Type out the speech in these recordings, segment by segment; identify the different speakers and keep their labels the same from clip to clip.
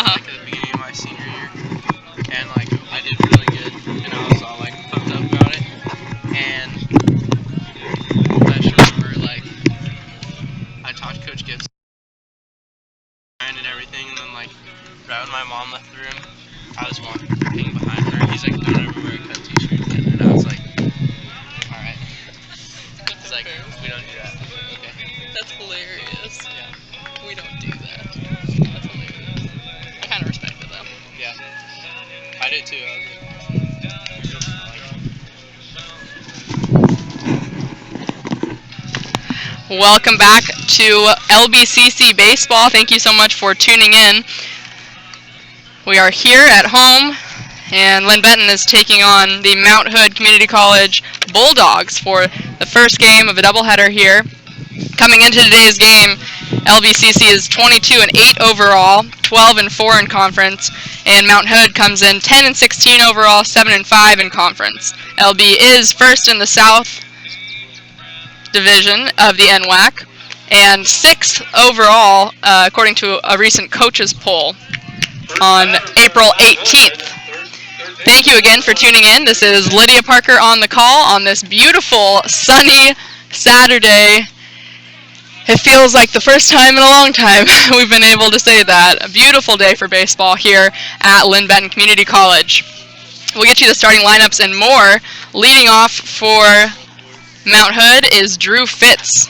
Speaker 1: like at the beginning of my senior year, and like I did really good, and I was all like pumped up about it. And I just remember like I talked to Coach Gibson and everything, and then like right when my mom left the room, I was walking behind her. He's like, "Don't ever wear a cut t-shirt again," and I was like, "All right." It's like we don't do that. Okay.
Speaker 2: That's hilarious.
Speaker 1: Yeah.
Speaker 2: We don't do that. That's hilarious. I kind of respect it though.
Speaker 1: Yeah. I did too. I was like,
Speaker 2: Welcome back to LBCC Baseball. Thank you so much for tuning in. We are here at home, and Linn Benton is taking on the Mount Hood Community College Bulldogs for the first game of a doubleheader here. Coming into today's game, LBCC is 22-8 overall, 12-4 in conference, and Mount Hood comes in 10-16 overall, 7-5 in conference. LB is first in the South Division of the NWAC, and 6th overall, according to a recent coaches poll on April 18th. Thank you again for tuning in. This is Lydia Parker on the call on this beautiful, sunny Saturday. It feels like the first time in a long time we've been able to say that. A beautiful day for baseball here at Linn Benton Community College. We'll get you the starting lineups and more. Leading off for Mount Hood is Drew Fitz,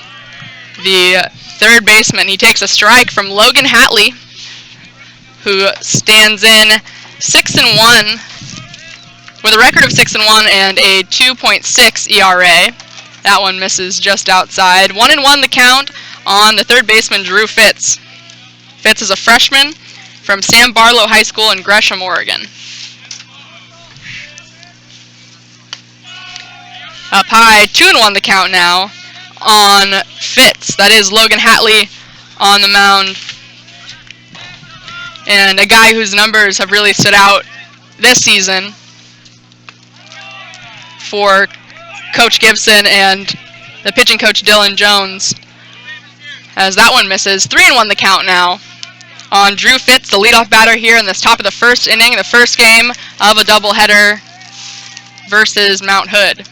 Speaker 2: the third baseman. He takes a strike from Logan Hatley, who stands in 6-1 with a record of 6-1 and a 2.6 ERA. That one misses just outside. 1-1 the count on the third baseman, Drew Fitz. Fitz is a freshman from Sam Barlow High School in Gresham, Oregon. Up high, 2-1 the count now on Fitz. That is Logan Hatley on the mound. And a guy whose numbers have really stood out this season for Coach Gibson and the pitching coach Dylan Jones, as that one misses. 3-1 the count now on Drew Fitz, the leadoff batter here in this top of the first inning, the first game of a doubleheader versus Mount Hood.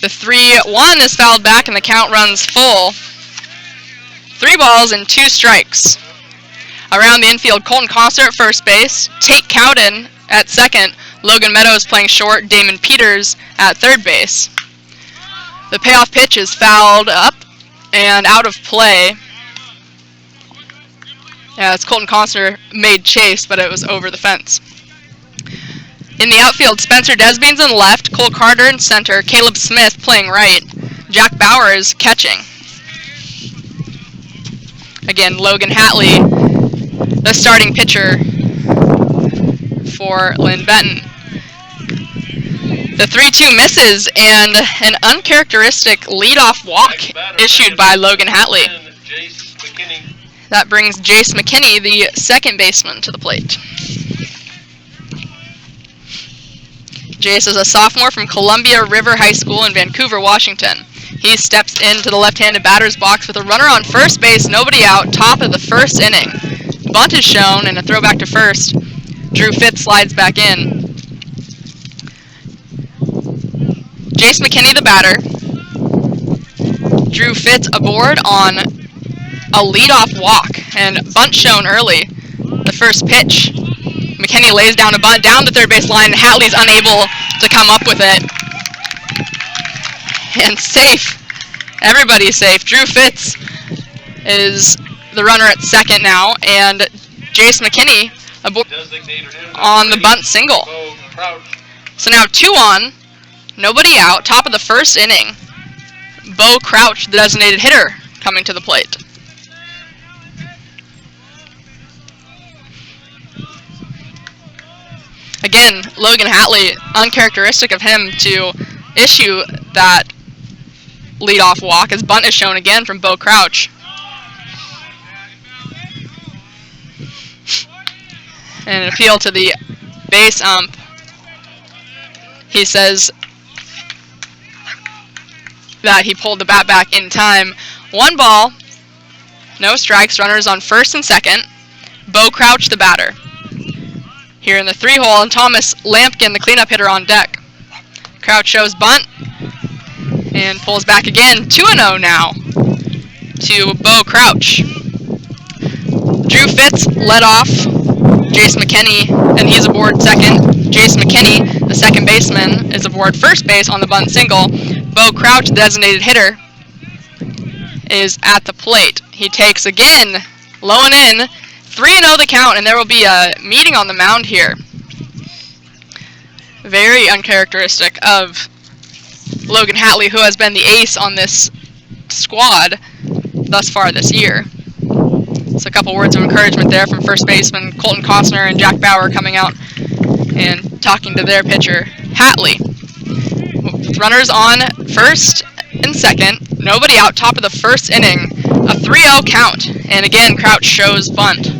Speaker 2: The 3-1 is fouled back and the count runs full. 3 balls and 2 strikes. Around the infield, Colton Cosser at first base, Tate Cowden at second, Logan Meadows playing short, Damon Peters at third base. The payoff pitch is fouled up and out of play. As Colton Costner made chase, but it was over the fence. In the outfield, Spencer Desbeans in left, Cole Carter in center, Caleb Smith playing right, Jack Bauer is catching. Again, Logan Hatley, the starting pitcher for Linn Benton. The 3-2 misses, and an uncharacteristic leadoff walk issued by Logan Hatley. That brings Jace McKinney, the second baseman, to the plate. Jace is a sophomore from Columbia River High School in Vancouver, Washington. He steps into the left-handed batter's box with a runner on first base, nobody out, top of the first inning. Bunt is shown, and a throwback to first. Drew Fitz slides back in. Jace McKinney, the batter. Drew Fitz aboard on a leadoff walk, and bunt shown early. The first pitch. McKinney lays down a bunt down the third base line. Hatley's unable to come up with it. And safe. Everybody's safe. Drew Fitz is the runner at second now, and Jace McKinney on the bunt single. So now 2 on, nobody out, top of the first inning. Bo Crouch, the designated hitter, coming to the plate. Again, Logan Hatley, uncharacteristic of him to issue that leadoff walk, as bunt is shown again from Bo Crouch. And an appeal to the base ump. He says that he pulled the bat back in time. 1 ball, no strikes, runners on first and second. Bo Crouch, the batter. Here in the 3-hole, and Thomas Lampkin, the cleanup hitter, on deck. Crouch shows bunt and pulls back again. 2-0 now to Bo Crouch. Drew Fitz led off Jace McKinney, and he's aboard second. Jace McKinney, the second baseman, is aboard first base on the bunt single. Bo Crouch, the designated hitter, is at the plate. He takes again, low and in. 3-0 the count, and there will be a meeting on the mound here. Very uncharacteristic of Logan Hatley, who has been the ace on this squad thus far this year. So a couple words of encouragement there from first baseman Colton Costner and Jack Bauer coming out and talking to their pitcher, Hatley. Runners on first and second, nobody out, top of the first inning, a 3-0 count, and again Crouch shows bunt.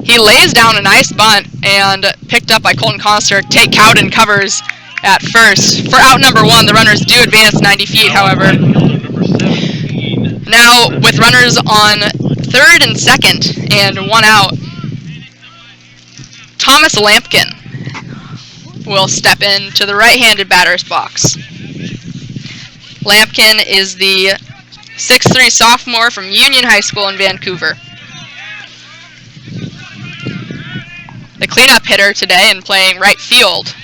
Speaker 2: He lays down a nice bunt and picked up by Colton Costner. Tate Cowden covers at first. For out number 1, the runners do advance 90 feet, however. Now, with runners on third and second and 1 out, Thomas Lampkin will step into the right-handed batter's box. Lampkin is the 6'3" sophomore from Union High School in Vancouver. The cleanup hitter today and playing right field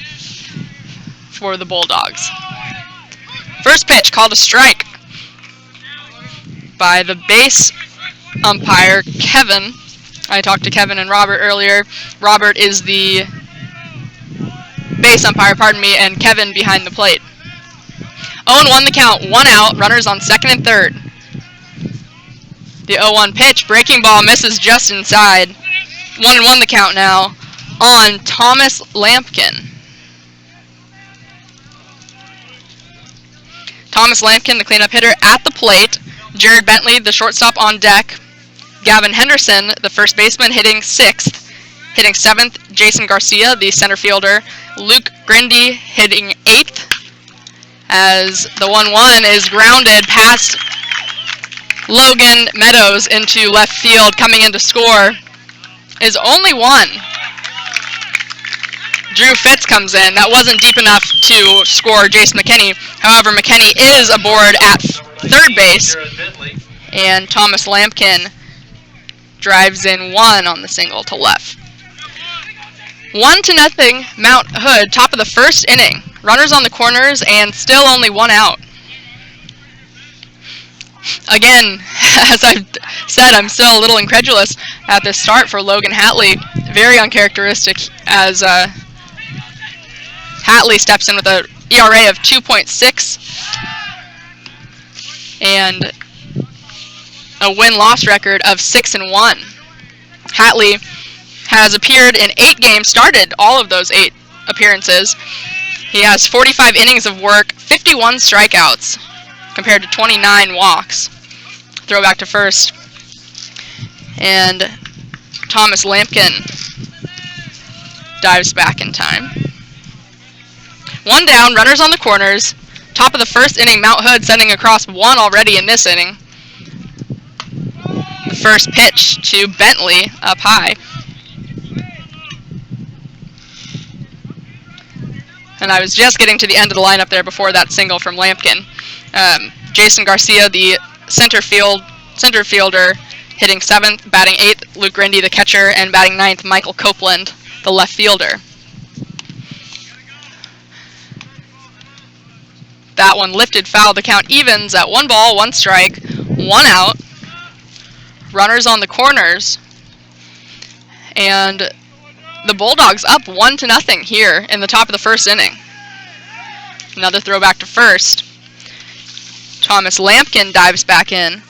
Speaker 2: for the Bulldogs. First pitch called a strike by the base umpire, Kevin. I talked to Kevin and Robert earlier. Robert is the base umpire, and Kevin behind the plate. 0-1 the count, 1 out, runners on second and third. The 0-1 pitch, breaking ball, misses just inside. 1-1 the count now on Thomas Lampkin. Thomas Lampkin, the cleanup hitter, at the plate. Jared Bentley, the shortstop, on deck. Gavin Henderson, the first baseman, hitting 6th. Hitting 7th, Jason Garcia, the center fielder. Luke Grindy hitting 8th. As the 1-1 is grounded past Logan Meadows into left field. Coming in to score is only 1. Drew Fitz comes in. That wasn't deep enough to score Jace McKinney. However, McKinney is aboard at third base, and Thomas Lampkin drives in 1 on the single to left. 1-0 Mount Hood, top of the first inning. Runners on the corners and still only 1 out. Again, as I've said, I'm still a little incredulous at this start for Logan Hatley. Very uncharacteristic as Hatley steps in with an ERA of 2.6 and a win-loss record of 6-1. Hatley has appeared in 8 games, started all of those 8 appearances. He has 45 innings of work, 51 strikeouts, compared to 29 walks. Throw back to first. And Thomas Lampkin dives back in time. 1 down, runners on the corners. Top of the first inning, Mount Hood sending across 1 already in this inning. The first pitch to Bentley up high. And I was just getting to the end of the lineup there before that single from Lampkin. Jason Garcia, the center fielder, hitting 7th, batting 8th. Luke Grindy, the catcher, and batting 9th, Michael Copeland, the left fielder. That one lifted foul. The count evens at 1 ball, 1 strike, 1 out. Runners on the corners. And the Bulldogs up 1-0 here in the top of the first inning. Another throw back to first. Thomas Lampkin dives back in.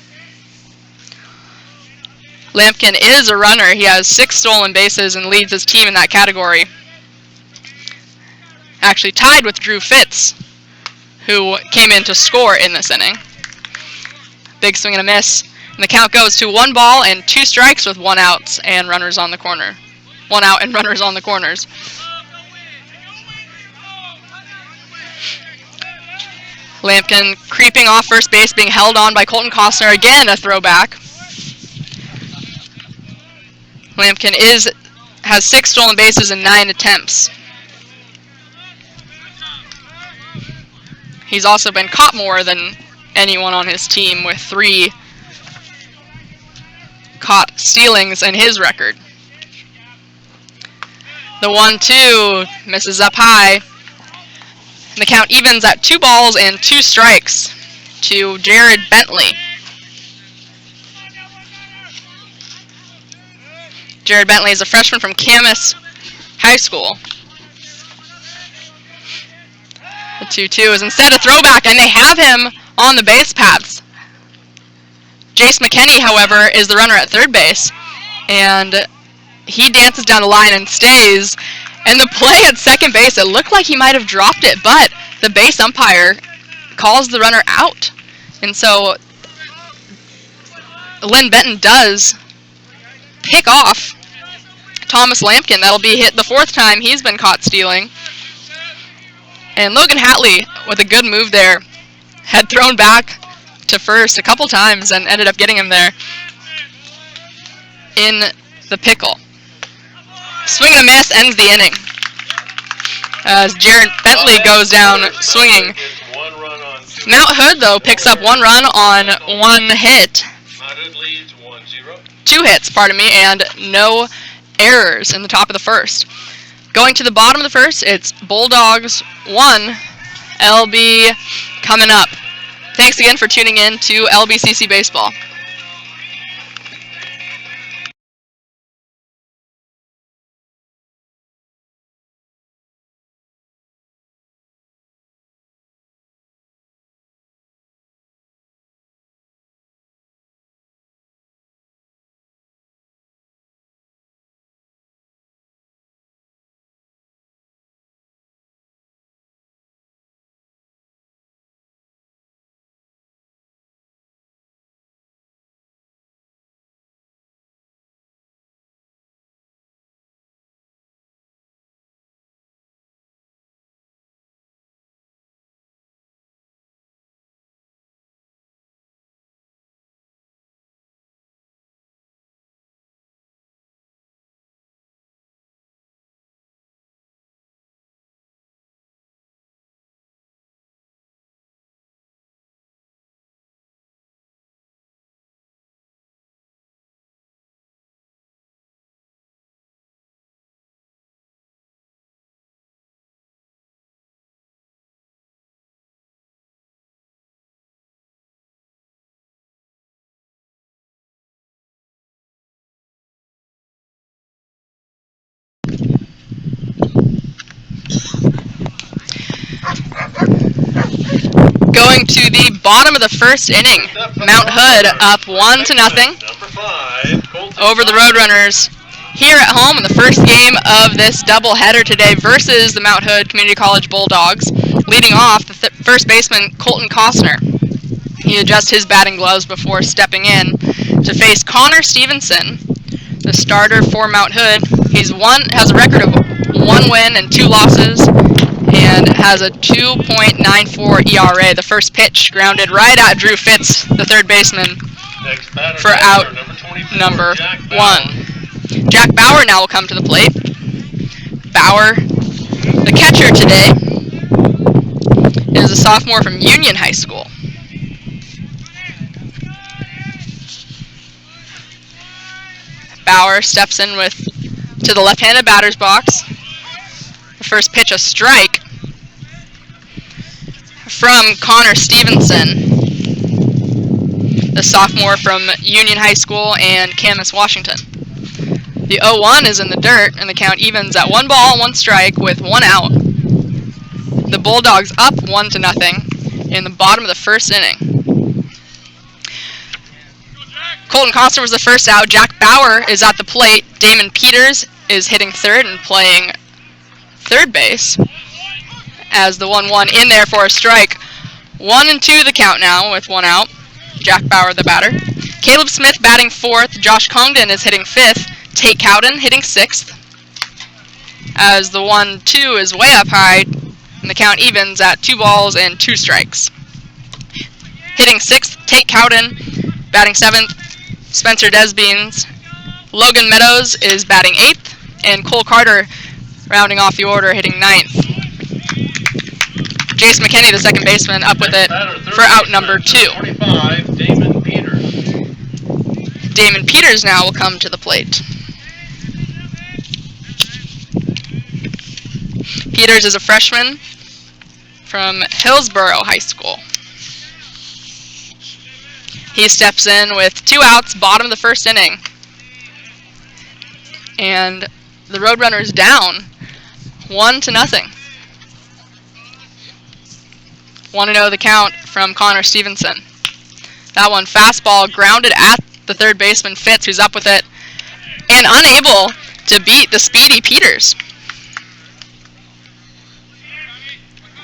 Speaker 2: Lampkin is a runner. He has 6 stolen bases and leads his team in that category. Actually tied with Drew Fitz, who came in to score in this inning. Big swing and a miss. And the count goes to 1 ball and 2 strikes with 1 out and runners on the corner. 1 out and runners on the corners. Lampkin creeping off first base, being held on by Colton Costner. Again, a throwback. Lampkin has 6 stolen bases in 9 attempts. He's also been caught more than anyone on his team with 3 caught stealings in his record. The 1-2 misses up high. And the count evens at 2 balls and 2 strikes to Jared Bentley. Jared Bentley is a freshman from Camas High School. The 2-2 is instead a throwback, and they have him on the base paths. Jace McKinney, however, is the runner at third base, and he dances down the line and stays. And the play at second base, it looked like he might have dropped it, but the base umpire calls the runner out. And so Linn Benton does pick off Thomas Lampkin. That'll be hit the 4th time he's been caught stealing. And Logan Hatley, with a good move there, had thrown back to first a couple times and ended up getting him there in the pickle. Swing and a miss ends the inning as Jared Bentley goes down swinging. Mount Hood, though, picks up 1 run on 1 hit. 2 hits, pardon me, and no errors in the top of the first. Going to the bottom of the first, it's Bulldogs 1, LB coming up. Thanks again for tuning in to LBCC Baseball. Going to the bottom of the first inning, Mount Hood up 1-0 over the Roadrunners here at home in the first game of this doubleheader today versus the Mount Hood Community College Bulldogs. Leading off, the first baseman Colton Costner. He adjusts his batting gloves before stepping in to face Connor Stevenson, the starter for Mount Hood. Has a record of 1 win and 2 losses, and has a 2.94 ERA. The first pitch grounded right at Drew Fitz, the third baseman, for out number 1. Jack Bauer now will come to the plate. Bauer, the catcher today, is a sophomore from Union High School. Bauer steps in to the left-handed batter's box. The first pitch, a strike from Connor Stevenson, the sophomore from Union High School and Camas, Washington. The 0-1 is in the dirt, and the count evens at 1 ball, 1 strike with 1 out. The Bulldogs up 1-0 in the bottom of the first inning. Colton Costner was the first out. Jack Bauer is at the plate. Damon Peters is hitting third and playing third base as the 1-1 in there for a strike. 1-2 the count now with 1 out. Jack Bauer the batter. Caleb Smith batting fourth. Josh Congdon is hitting fifth. Tate Cowden hitting sixth as the 1-2 is way up high and the count evens at 2 balls and 2 strikes. Hitting sixth, Tate Cowden. Batting seventh, Spencer Desbeans. Logan Meadows is batting 8th, and Cole Carter rounding off the order, hitting 9th. Jace McKinney, the second baseman, up with it for out number 2.
Speaker 3: 25, Damon Peters.
Speaker 2: Damon Peters now will come to the plate. Peters is a freshman from Hillsborough High School. He steps in with 2 outs, bottom of the first inning. And the Roadrunners down 1-0. 1-0 the count from Connor Stevenson. That one fastball grounded at the third baseman Fitz, who's up with it, and unable to beat the speedy Peters.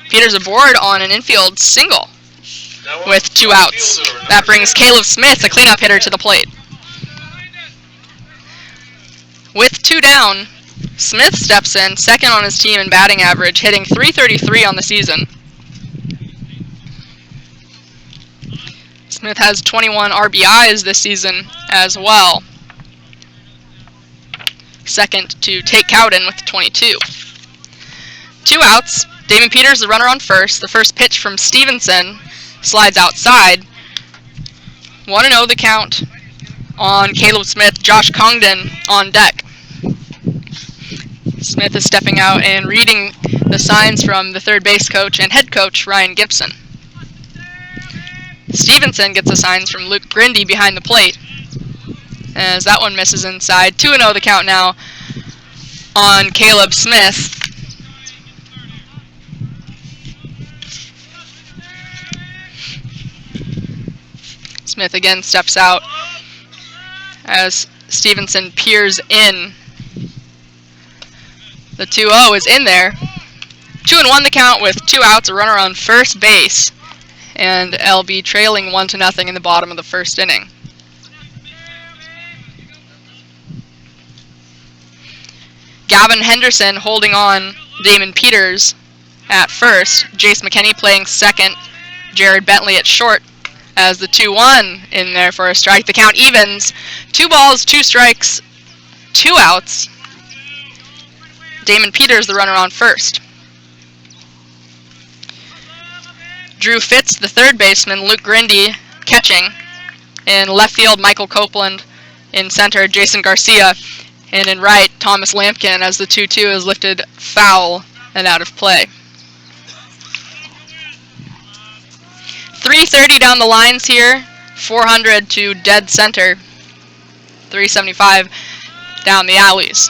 Speaker 2: Peters aboard on an infield single with 2 outs. That brings Caleb Smith, a cleanup hitter, to the plate. With 2 down, Smith steps in, second on his team in batting average, hitting .333 on the season. Smith has 21 RBIs this season as well. Second to Tate Cowden with 22. 2 outs. Damon Peters, the runner on first. The first pitch from Stevenson slides outside. 1-0 the count on Caleb Smith. Josh Congdon on deck. Smith is stepping out and reading the signs from the third base coach and head coach Ryan Gibson. Stevenson gets the signs from Luke Grindy behind the plate, as that one misses inside. 2-0 the count now on Caleb Smith. Smith again steps out as Stevenson peers in. The 2-0 is in there. 2-1 the count with 2 outs, a runner on first base, and LB trailing 1-0 in the bottom of the first inning. Gavin Henderson holding on Damon Peters at first. Jace McKinney playing second. Jared Bentley at short as the 2-1 in there for a strike. The count evens. 2 balls, 2 strikes, 2 outs. Damon Peters, the runner on first. Drew Fitz, the third baseman. Luke Grindy catching. In left field, Michael Copeland. In center, Jason Garcia. And in right, Thomas Lampkin, as the 2-2 is lifted foul and out of play. 330 down the lines here. 400 to dead center. 375 down the alleys.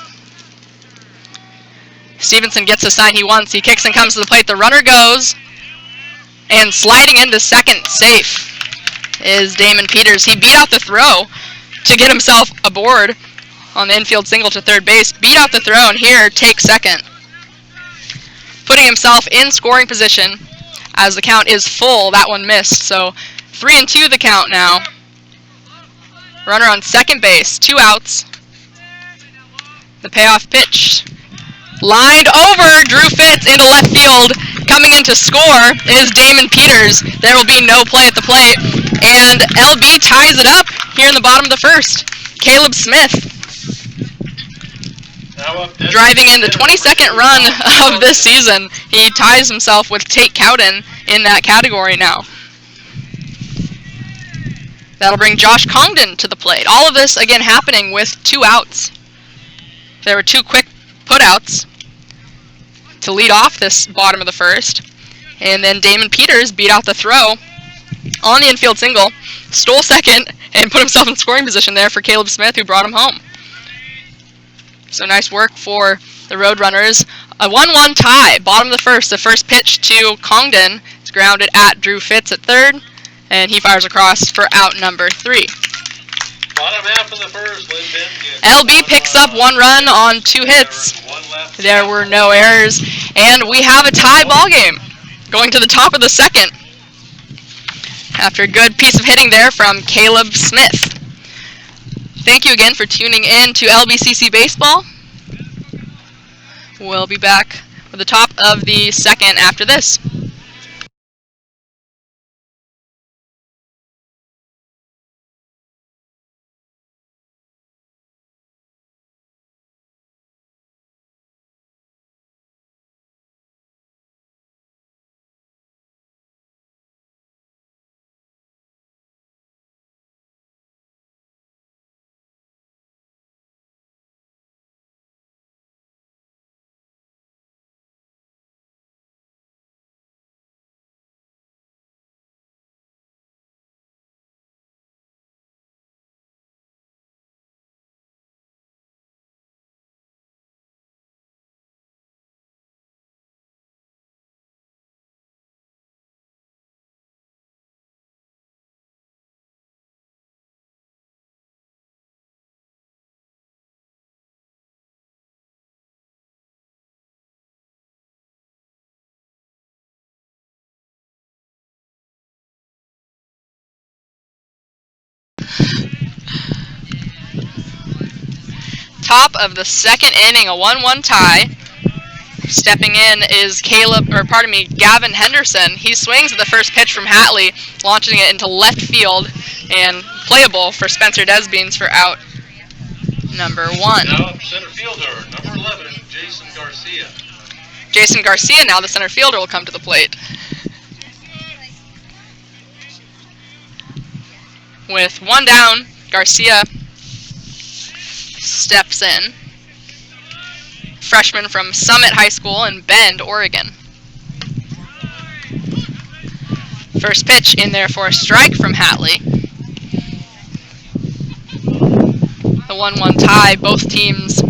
Speaker 2: Stevenson gets the sign he wants. He kicks and comes to the plate. The runner goes. And sliding into second, safe, is Damon Peters. He beat out the throw to get himself aboard on the infield single to third base. Beat out the throw, and here takes second, putting himself in scoring position as the count is full. That one missed, so 3-2 the count now. Runner on second base, 2 outs. The payoff pitch lined over. Drew Fitz into left field. Coming in to score is Damon Peters. There will be no play at the plate, and LB ties it up here in the bottom of the first. Caleb Smith driving in the 22nd run of this season. He ties himself with Tate Cowden in that category now. That'll bring Josh Congdon to the plate. All of this, again, happening with 2 outs. There were 2 quick putouts to lead off this bottom of the first. And then Damon Peters beat out the throw on the infield single, stole second, and put himself in scoring position there for Caleb Smith, who brought him home. So nice work for the Roadrunners. A 1-1 tie, bottom of the first. The first pitch to Congdon is grounded at Drew Fitz at third, and he fires across for out number 3.
Speaker 3: Bottom half of the first, Linn Benton.
Speaker 2: LB picks up 1 run on 2 hits. There were no errors, and we have a tie ball game going to the top of the second after a good piece of hitting there from Caleb Smith. Thank you again for tuning in to LBCC Baseball. We'll be back with the top of the second after this. Top of the second inning, a 1-1 tie. Stepping in is Gavin Henderson. He swings at the first pitch from Hatley, launching it into left field and playable for Spencer Desbeans for out number 1.
Speaker 3: Now center fielder, number 11, Jason Garcia.
Speaker 2: Jason Garcia, now the center fielder, will come to the plate. With one down, Garcia steps in. Freshman from Summit High School in Bend, Oregon. First pitch in there for a strike from Hatley. The 1-1 tie, both teams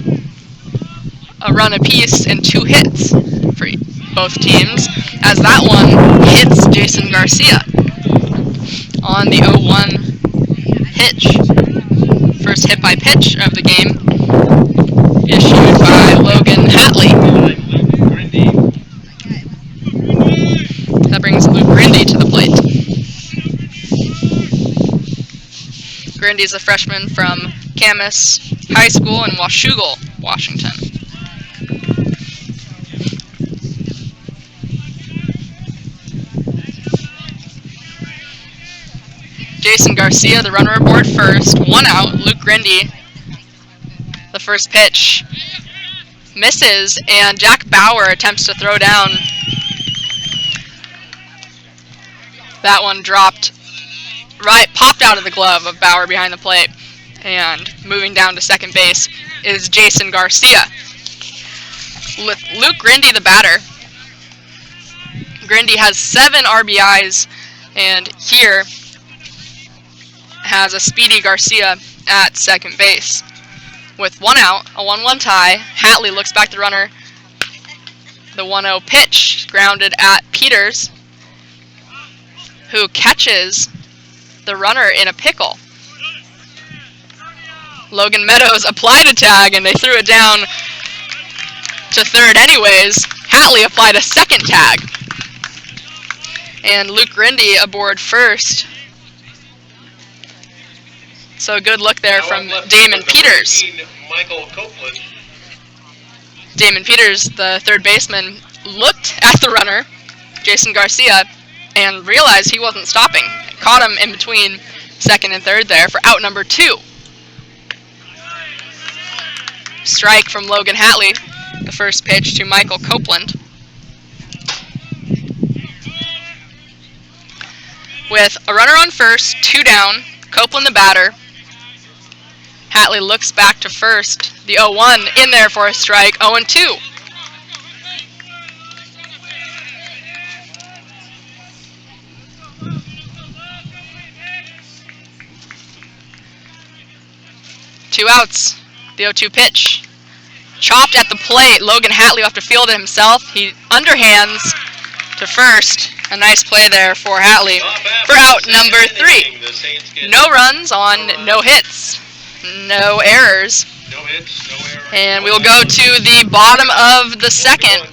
Speaker 2: a run apiece and 2 hits for both teams, as that one hits Jason Garcia on the 0-1 pitch. First hit by pitch of the game, issued by Logan Hatley. That brings Luke Grindy to the plate. Grindy's a freshman from Camas High School in Washougal, Washington. Jason Garcia, the runner aboard first. 1 out. Luke Grindy, the first pitch, misses, and Jack Bauer attempts to throw down. That one dropped popped out of the glove of Bauer behind the plate. And moving down to second base is Jason Garcia. Luke Grindy, the batter. Grindy has 7 RBIs, and here has a speedy Garcia at second base. With 1 out, a 1-1 tie, Hatley looks back the runner. The 1-0 pitch grounded at Peters, who catches the runner in a pickle. Logan Meadows applied a tag, and they threw it down to third anyways. Hatley applied a second tag. And Luke Grindy aboard first. So a good look there from Damon Peters.
Speaker 3: Michael Copeland.
Speaker 2: Damon Peters, the third baseman, looked at the runner, Jason Garcia, and realized he wasn't stopping. Caught him in between second and third there for out number 2. Strike from Logan Hatley, the first pitch to Michael Copeland. With a runner on first, 2 down, Copeland the batter. Hatley looks back to first. The 0-1 in there for a strike, 0-2. Two outs. The 0-2 pitch. Chopped at the plate. Logan Hatley will have to field it himself. He underhands to first. A nice play there for Hatley for out number 3. No runs on no hits. No errors.
Speaker 3: No hits, no errors.
Speaker 2: And we will go to the bottom of the second.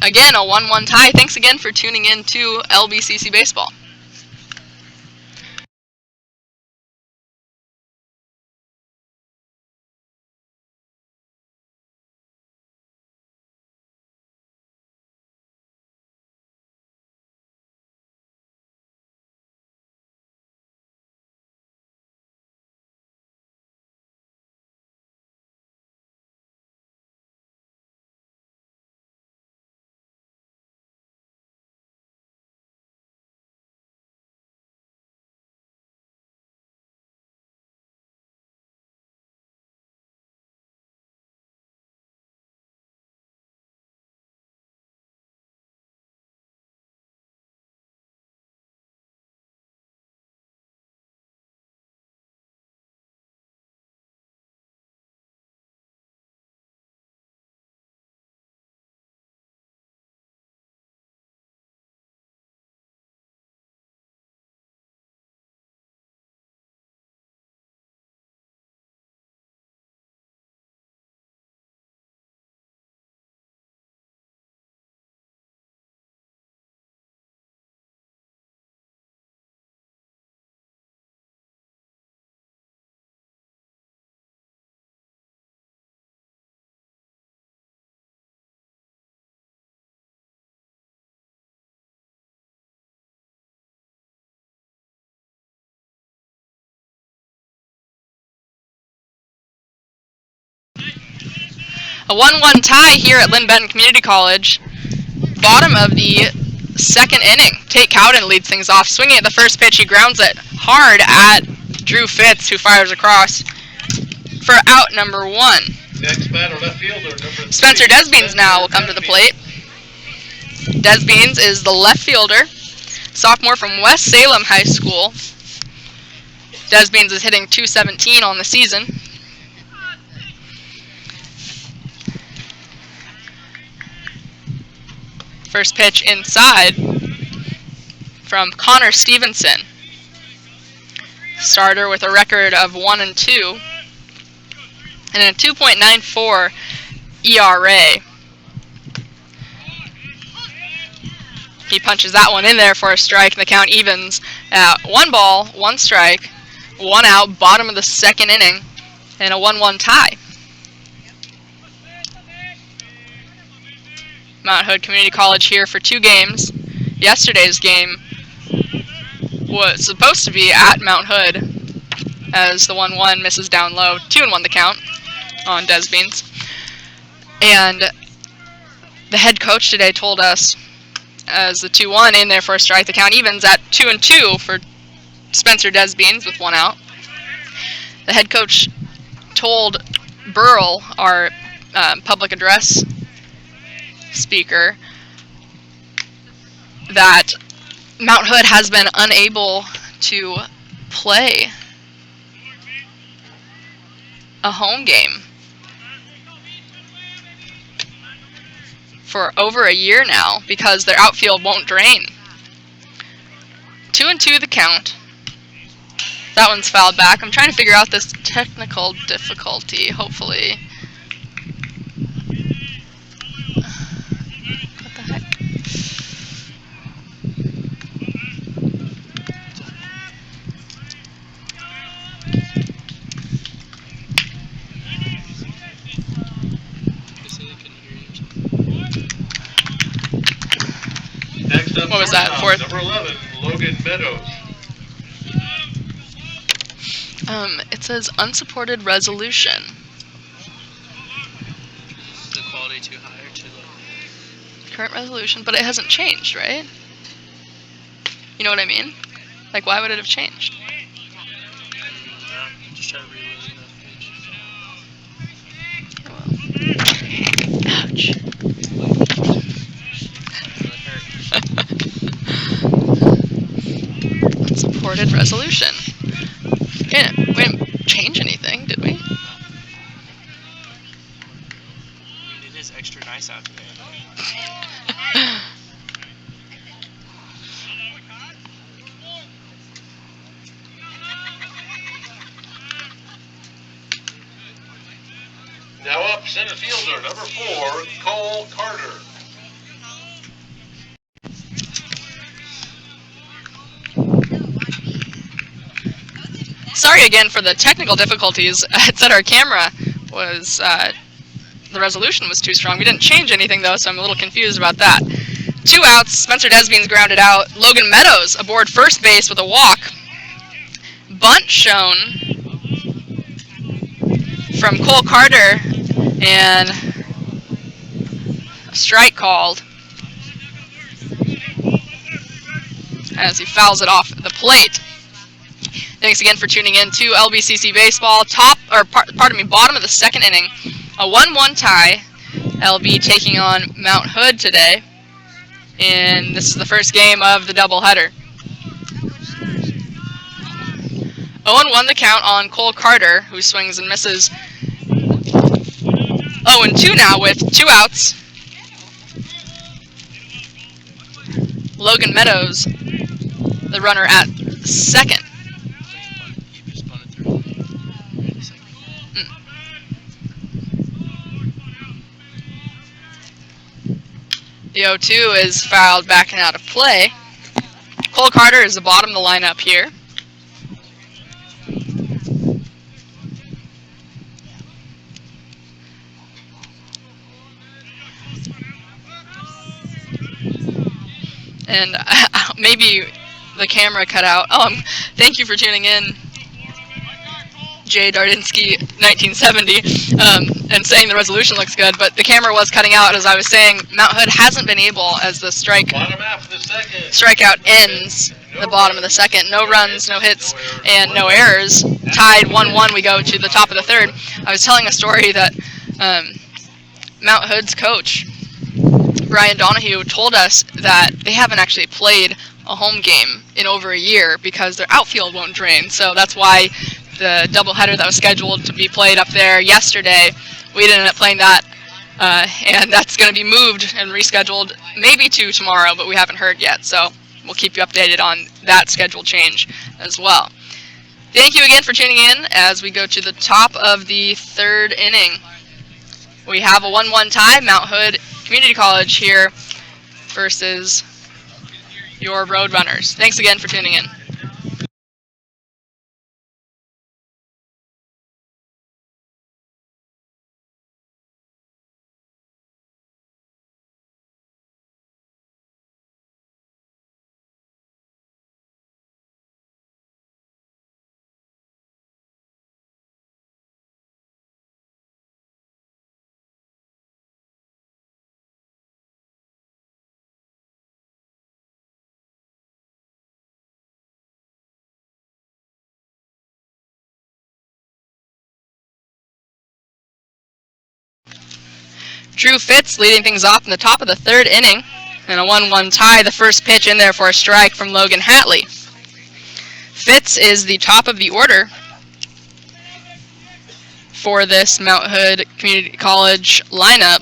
Speaker 2: Again, a 1-1 tie. Thanks again for tuning in to LBCC Baseball. A 1-1 tie here at Linn Benton Community College. Bottom of the second inning. Tate Cowden leads things off. Swinging at the first pitch, he grounds it hard at Drew Fitz, who fires across for out number 1.
Speaker 3: Next batter, left fielder, number 3.
Speaker 2: Spencer Desbeans now will come to the plate. Desbeans is the left fielder, sophomore from West Salem High School. Desbeans is hitting .217 on the season. First pitch inside from Connor Stevenson. Starter with a record of 1-2 and a 2.94 ERA. He punches that one in there for a strike, and the count evens at 1 ball, 1 strike, 1 out, bottom of the second inning, and a 1-1 tie. Mount Hood Community College here for 2 games. Yesterday's game was supposed to be at Mount Hood as the 1-1 misses down low. 2-1 the count on Desbeans. And the head coach today told us, as the 2-1 in there for a strike, the count evens at 2-2 for Spencer Desbeans with 1 out. The head coach told Burl, our public address speaker, that Mount Hood has been unable to play a home game for over a year now because their outfield won't drain. 2-2 the count. That one's fouled back. I'm trying to figure out this technical difficulty, hopefully. What the heck?
Speaker 3: Next up,
Speaker 2: What was that, fourth?
Speaker 3: Number 11, Logan Meadows.
Speaker 2: It says unsupported resolution.
Speaker 1: Is the quality too high or too low?
Speaker 2: Current resolution, but it hasn't changed, right? You know what I mean? Like, why would it have changed?
Speaker 1: Just try reloading that page.
Speaker 2: Ouch. Unsupported resolution. We didn't change anything, did we?
Speaker 1: I mean, it is extra nice out today.
Speaker 3: Now up, center fielder, number 4, Cole Carter.
Speaker 2: Sorry again for the technical difficulties. It said our camera was, the resolution was too strong. We didn't change anything though, so I'm a little confused about that. 2 outs, Spencer Desbeans grounded out. Logan Meadows aboard first base with a walk. Bunt shown from Cole Carter, and a strike called as he fouls it off the plate. Thanks again for tuning in to LBCC Baseball. Bottom of the second inning. A 1-1 tie. LB taking on Mount Hood today. And this is the first game of the doubleheader. 0-1 the count on Cole Carter, who swings and misses. 0-2 now with 2 outs. Logan Meadows, the runner at second. The 0-2 is fouled back and out of play. Cole Carter is the bottom of the lineup here. And maybe the camera cut out. Thank you for tuning in. J. Dardinsky 1970, and saying the resolution looks good, but the camera was cutting out as I was saying. Mount Hood hasn't been able, as the
Speaker 3: Bottom half of the second.
Speaker 2: strikeout ends the bottom of the second. No runs, no hits, and no errors. Tied 1-1, we go to the top of the third. I was telling a story that Mount Hood's coach, Brian Donahue, told us that they haven't actually played a home game in over a year because their outfield won't drain. So that's why the doubleheader that was scheduled to be played up there yesterday, we didn't end up playing that. And that's going to be moved and rescheduled maybe to tomorrow, but we haven't heard yet. So we'll keep you updated on that schedule change as well. Thank you again for tuning in as we go to the top of the third inning. We have a 1-1 tie, Mount Hood Community College here versus your Roadrunners. Thanks again for tuning in. Drew Fitz leading things off in the top of the third inning. And a 1-1 tie, the first pitch in there for a strike from Logan Hatley. Fitz is the top of the order for this Mount Hood Community College lineup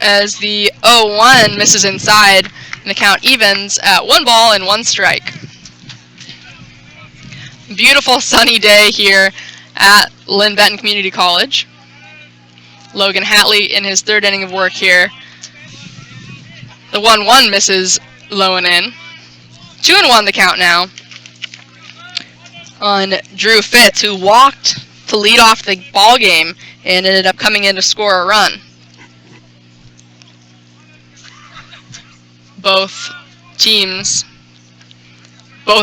Speaker 2: as the 0-1 misses inside and the count evens at 1 ball and 1 strike. Beautiful sunny day here at Linn Benton Community College. Logan Hatley in his third inning of work here. The 1-1 misses low and in. 2-1 the count now on Drew Fitz, who walked to lead off the ball game and ended up coming in to score a run. Both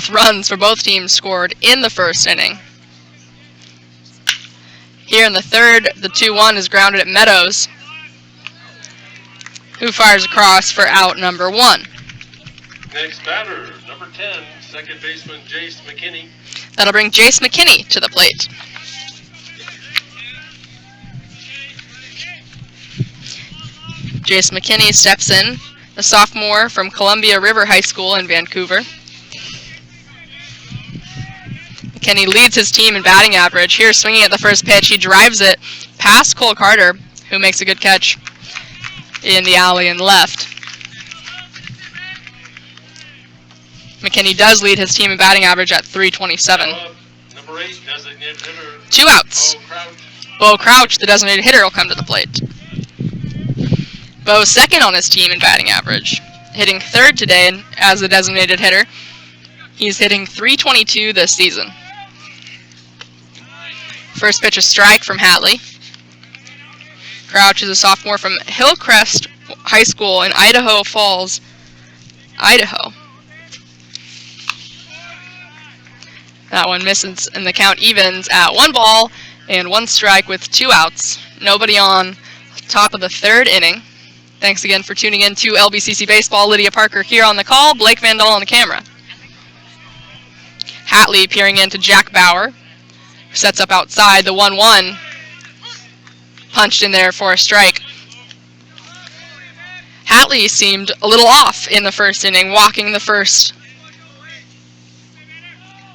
Speaker 2: runs for both teams scored in the first inning. Here in the third, the 2-1 is grounded at Meadows, who fires across for out number 1.
Speaker 3: Next batter, number 10, second baseman Jace McKinney.
Speaker 2: That'll bring Jace McKinney to the plate. Jace McKinney steps in, the sophomore from Columbia River High School in Vancouver. McKinney leads his team in batting average. Here, swinging at the first pitch, he drives it past Cole Carter, who makes a good catch in the alley and left. McKinney does lead his team in batting average at .327.
Speaker 3: Number 8, designated hitter.
Speaker 2: 2 outs. Bo Crouch, the designated hitter, will come to the plate. Bo's second on his team in batting average, hitting third today as the designated hitter. He's hitting .322 this season. First pitch, a strike from Hatley. Crouch is a sophomore from Hillcrest High School in Idaho Falls, Idaho. That one misses, and the count evens at 1 ball and 1 strike with 2 outs. Nobody on, top of the third inning. Thanks again for tuning in to LBCC Baseball. Lydia Parker here on the call, Blake Vandal on the camera. Hatley peering into Jack Bauer, who sets up outside. The 1-1 punched in there for a strike. Hatley seemed a little off in the first inning, walking the first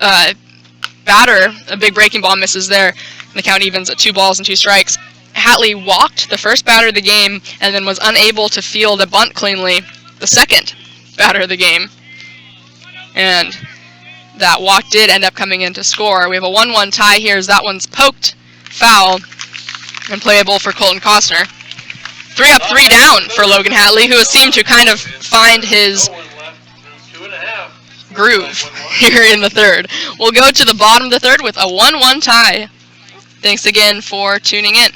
Speaker 2: batter. A big breaking ball misses there, and the count evens at 2 balls and 2 strikes. Hatley walked the first batter of the game and then was unable to field a bunt cleanly the second batter of the game. And that walk did end up coming in to score. We have a 1-1 tie here as that one's poked foul and playable for Colton Costner. 3 up, 3 down for Logan Hatley, who has seemed to kind of find his groove here in the third. We'll go to the bottom of the third with a 1-1 tie. Thanks again for tuning in.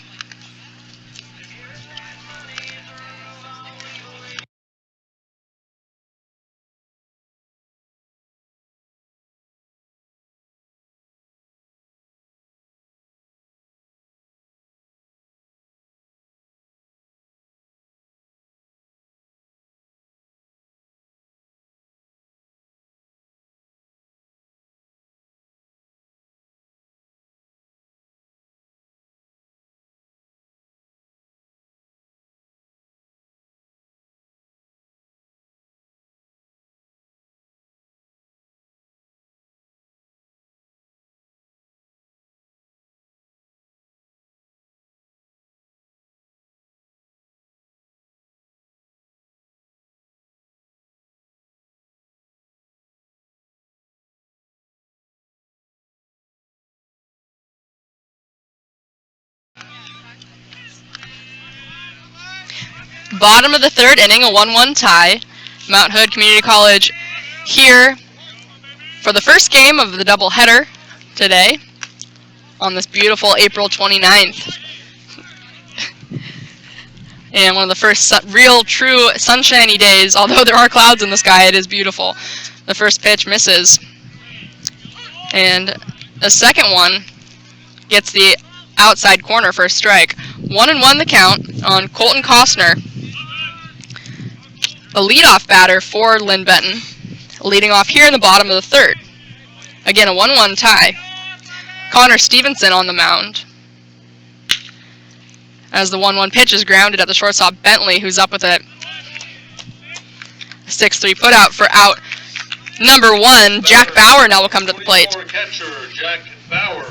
Speaker 2: Bottom of the third inning, a 1-1 tie. Mount Hood Community College here for the first game of the doubleheader today on this beautiful April 29th. And one of the first real, true, sunshiny days. Although there are clouds in the sky, it is beautiful. The first pitch misses. And the second one gets the outside corner for a strike. 1-1 the count on Colton Costner, the leadoff batter for Linn Benton, leading off here in the bottom of the third. Again, a 1-1 tie. Connor Stevenson on the mound, as the 1-1 pitch is grounded at the shortstop Bentley, who's up with a 6-3 putout for out number 1. Jack Bauer now will come to the plate.
Speaker 3: Catcher, Jack Bauer.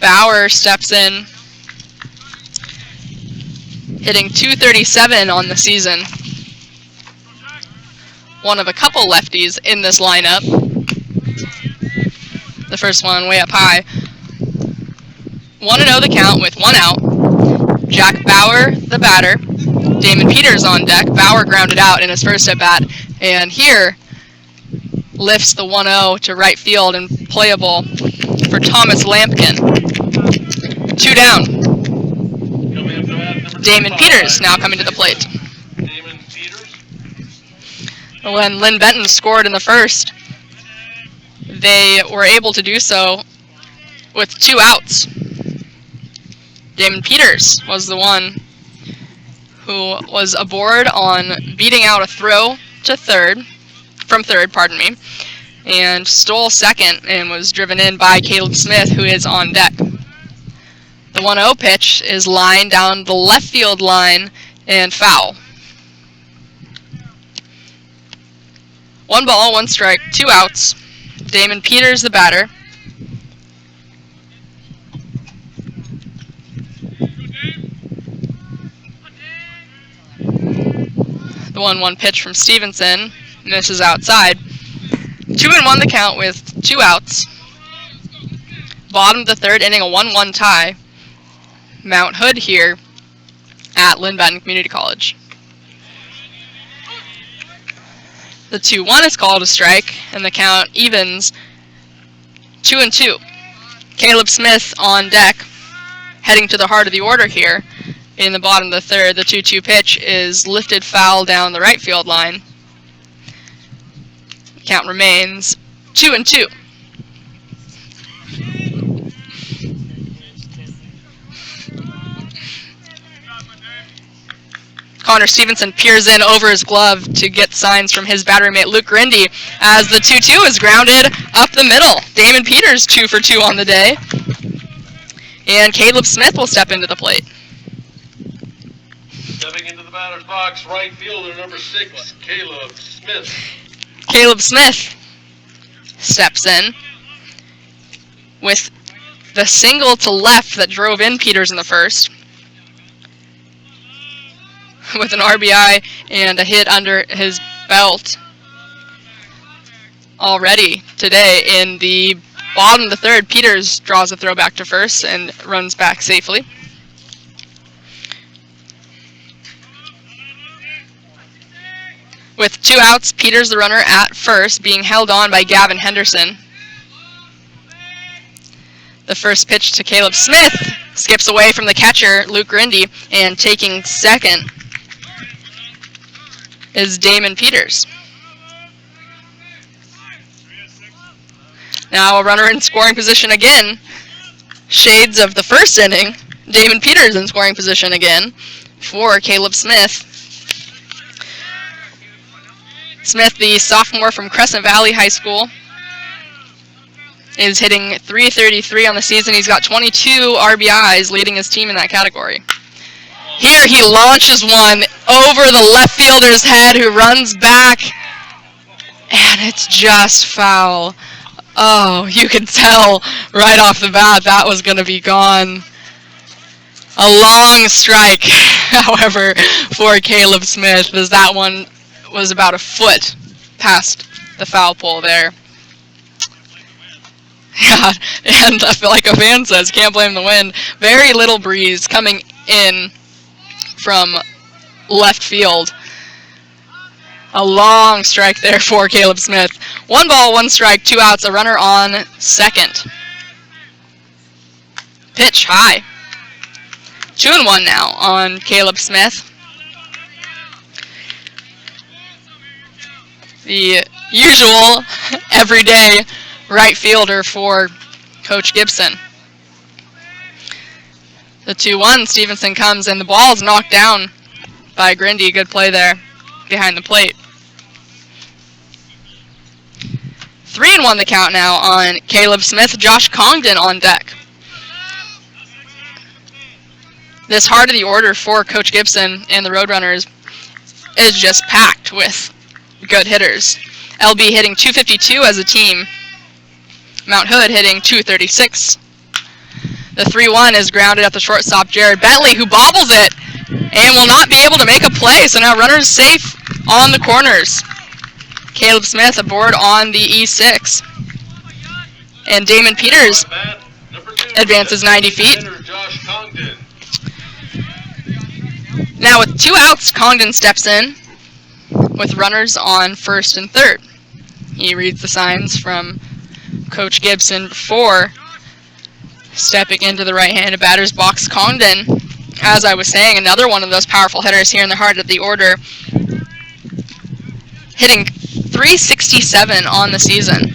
Speaker 2: Bauer steps in, hitting .237 on the season. One of a couple lefties in this lineup. The first one way up high. 1-0 the count with 1 out. Jack Bauer, the batter. Damon Peters on deck. Bauer grounded out in his first at bat, and here lifts the 1-0 to right field and playable for Thomas Lampkin. 2 down. Damon Peters now coming to the plate.
Speaker 3: Damon Peters.
Speaker 2: When Linn Benton scored in the first, they were able to do so with 2 outs. Damon Peters was the one who was aboard on beating out a throw to third, and stole second and was driven in by Caleb Smith, who is on deck. The 1-0 pitch is lined down the left field line and foul. 1 ball, 1 strike, 2 outs. Damon Peters, the batter. The 1-1 pitch from Stevenson misses outside. 2-1 the count with 2 outs. Bottom of the third inning, a 1-1 tie. Mount Hood here at Linn Benton Community College. The 2-1 is called a strike, and the count evens 2-2. Caleb Smith on deck, heading to the heart of the order here. In the bottom of the third, the 2-2 pitch is lifted foul down the right field line. Count remains 2-2. Connor Stevenson peers in over his glove to get signs from his battery mate Luke Grindy as the 2-2 is grounded up the middle. Damon Peters 2 for 2 on the day. And Caleb Smith will step into the plate.
Speaker 3: Stepping into the batter's box, right fielder number 6, Caleb Smith.
Speaker 2: Caleb Smith steps in with the single to left that drove in Peters in the first, with an RBI and a hit under his belt already today. In the bottom of the third, Peters draws a throw back to first and runs back safely. With 2 outs, Peters the runner at first, being held on by Gavin Henderson. The first pitch to Caleb Smith skips away from the catcher, Luke Grindy, and taking second is Damon Peters. Now a runner in scoring position again. Shades of the first inning. Damon Peters in scoring position again for Caleb Smith. Smith, the sophomore from Crescent Valley High School, is hitting .333 on the season. He's got 22 RBIs, leading his team in that category. Here he launches one over the left fielder's head, who runs back, and it's just foul. Oh, you can tell right off the bat that was going to be gone. A long strike, however, for Caleb Smith, as that one was about a foot past the foul pole there. Yeah, God. And I feel like a fan says, can't blame the wind. Very little breeze coming in from left field. A long strike there for Caleb Smith. 1 ball, 1 strike, 2 outs, a runner on second. Pitch high. 2-1 now on Caleb Smith. The usual everyday right fielder for Coach Gibson. The 2-1, Stevenson comes, and the ball is knocked down by Grindy. Good play there behind the plate. 3-1 the count now on Caleb Smith. Josh Congdon on deck. This heart of the order for Coach Gibson and the Roadrunners is just packed with good hitters. LB hitting .252 as a team. Mount Hood hitting .236. The 3-1 is grounded at the shortstop, Jared Bentley, who bobbles it and will not be able to make a play. So now runners safe on the corners. Caleb Smith aboard on the E6. And Damon Peters advances 90 feet. Now with 2 outs, Congdon steps in with runners on first and third. He reads the signs from Coach Gibson before stepping into the right-handed batter's box. Congdon, as I was saying, another one of those powerful hitters here in the heart of the order, hitting .367 on the season.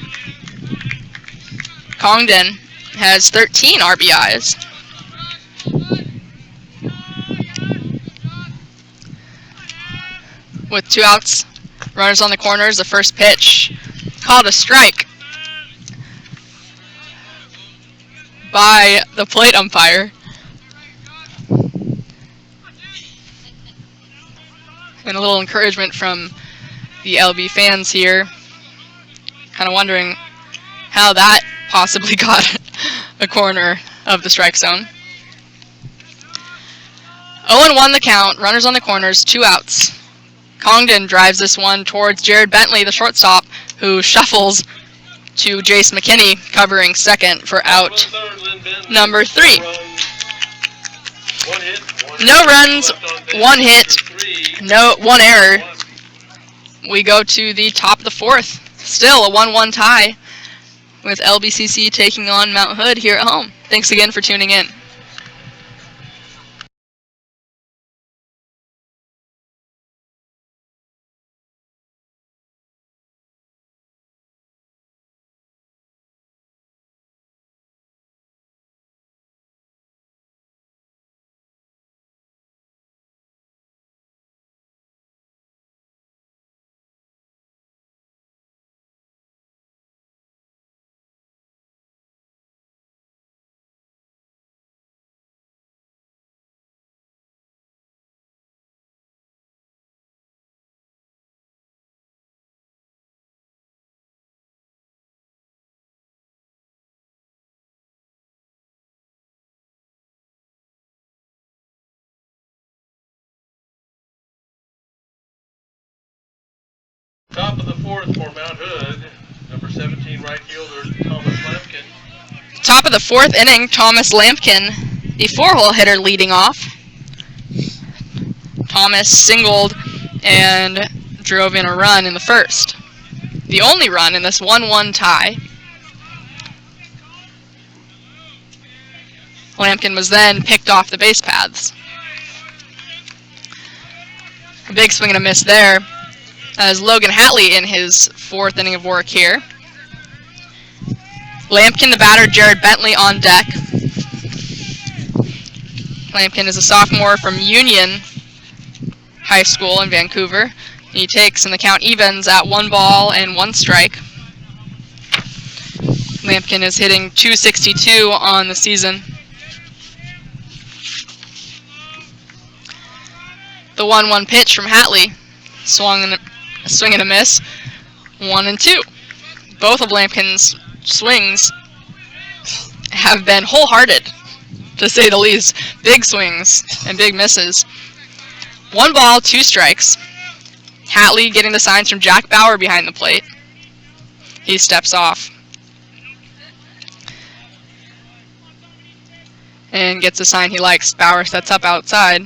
Speaker 2: Congdon has 13 RBIs. With 2 outs, runners on the corners, the first pitch called a strike by the plate umpire. And a little encouragement from the LB fans here. Kind of wondering how that possibly got a corner of the strike zone. 0-1 the count, runners on the corners, 2 outs. Congdon drives this one towards Jared Bentley, the shortstop, who shuffles to Jace McKinney, covering second for out number 3. No runs, 1 hit, 1 error. We go to the top of the 4th. Still a 1-1 tie with LBCC taking on Mount Hood here at home. Thanks again for tuning in.
Speaker 3: Top of the 4th for Mount Hood, number 17 right fielder Thomas Lampkin.
Speaker 2: Top of the 4th inning, Thomas Lampkin, the 4-hole hitter, leading off. Thomas singled and drove in a run in the first. The only run in this 1-1 tie. Lampkin was then picked off the base paths. A big swing and a miss there, as Logan Hatley in his 4th inning of work here. Lampkin, the batter, Jared Bentley on deck. Lampkin is a sophomore from Union High School in Vancouver. He takes, and the count evens at 1 ball and 1 strike. Lampkin is hitting .262 on the season. The 1-1 pitch from Hatley. Swung and a swing and a miss. 1-2. Both of Lampkin's swings have been wholehearted, to say the least. Big swings and big misses. 1 ball, 2 strikes. Hatley getting the signs from Jack Bauer behind the plate. He steps off. and gets a sign he likes. Bauer sets up outside.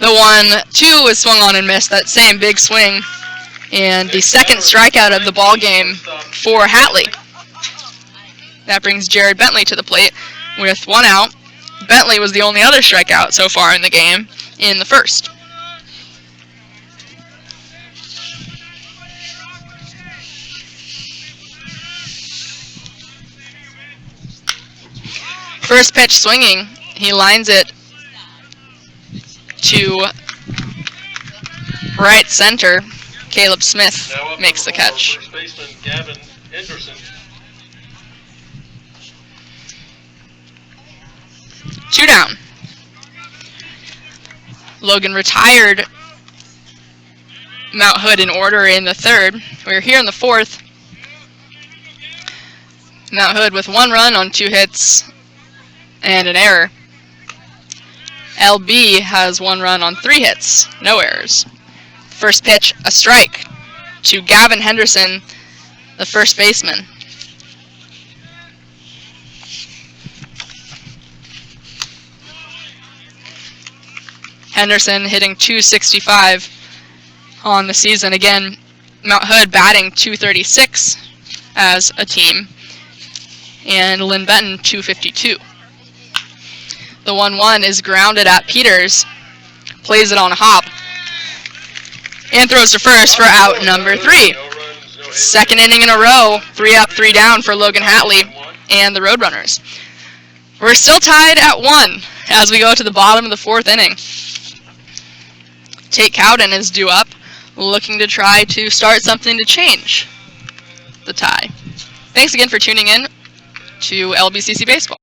Speaker 2: The 1-2 is swung on and missed, that same big swing. And the second strikeout of the ball game for Hatley. That brings Jared Bentley to the plate with 1 out. Bentley was the only other strikeout so far in the game in the first. First pitch swinging, he lines it to right center. Caleb Smith makes the catch.
Speaker 3: First baseman Gavin Henderson.
Speaker 2: 2 down. Logan retired Mount Hood in order in the third. We're here in the fourth. Mount Hood with 1 run on 2 hits and an error. LB has 1 run on 3 hits, no errors. First pitch, a strike to Gavin Henderson, the first baseman. Henderson hitting .265 on the season. Again, Mount Hood batting .236 as a team, and Linn Benton .252. The 1-1 is grounded at Peters, plays it on a hop, and throws to first for out number 3. Second inning in a row, 3 up, 3 down for Logan Hatley and the Roadrunners. We're still tied at 1 as we go to the bottom of the 4th inning. Tate Cowden is due up, looking to try to start something to change the tie. Thanks again for tuning in to LBCC Baseball.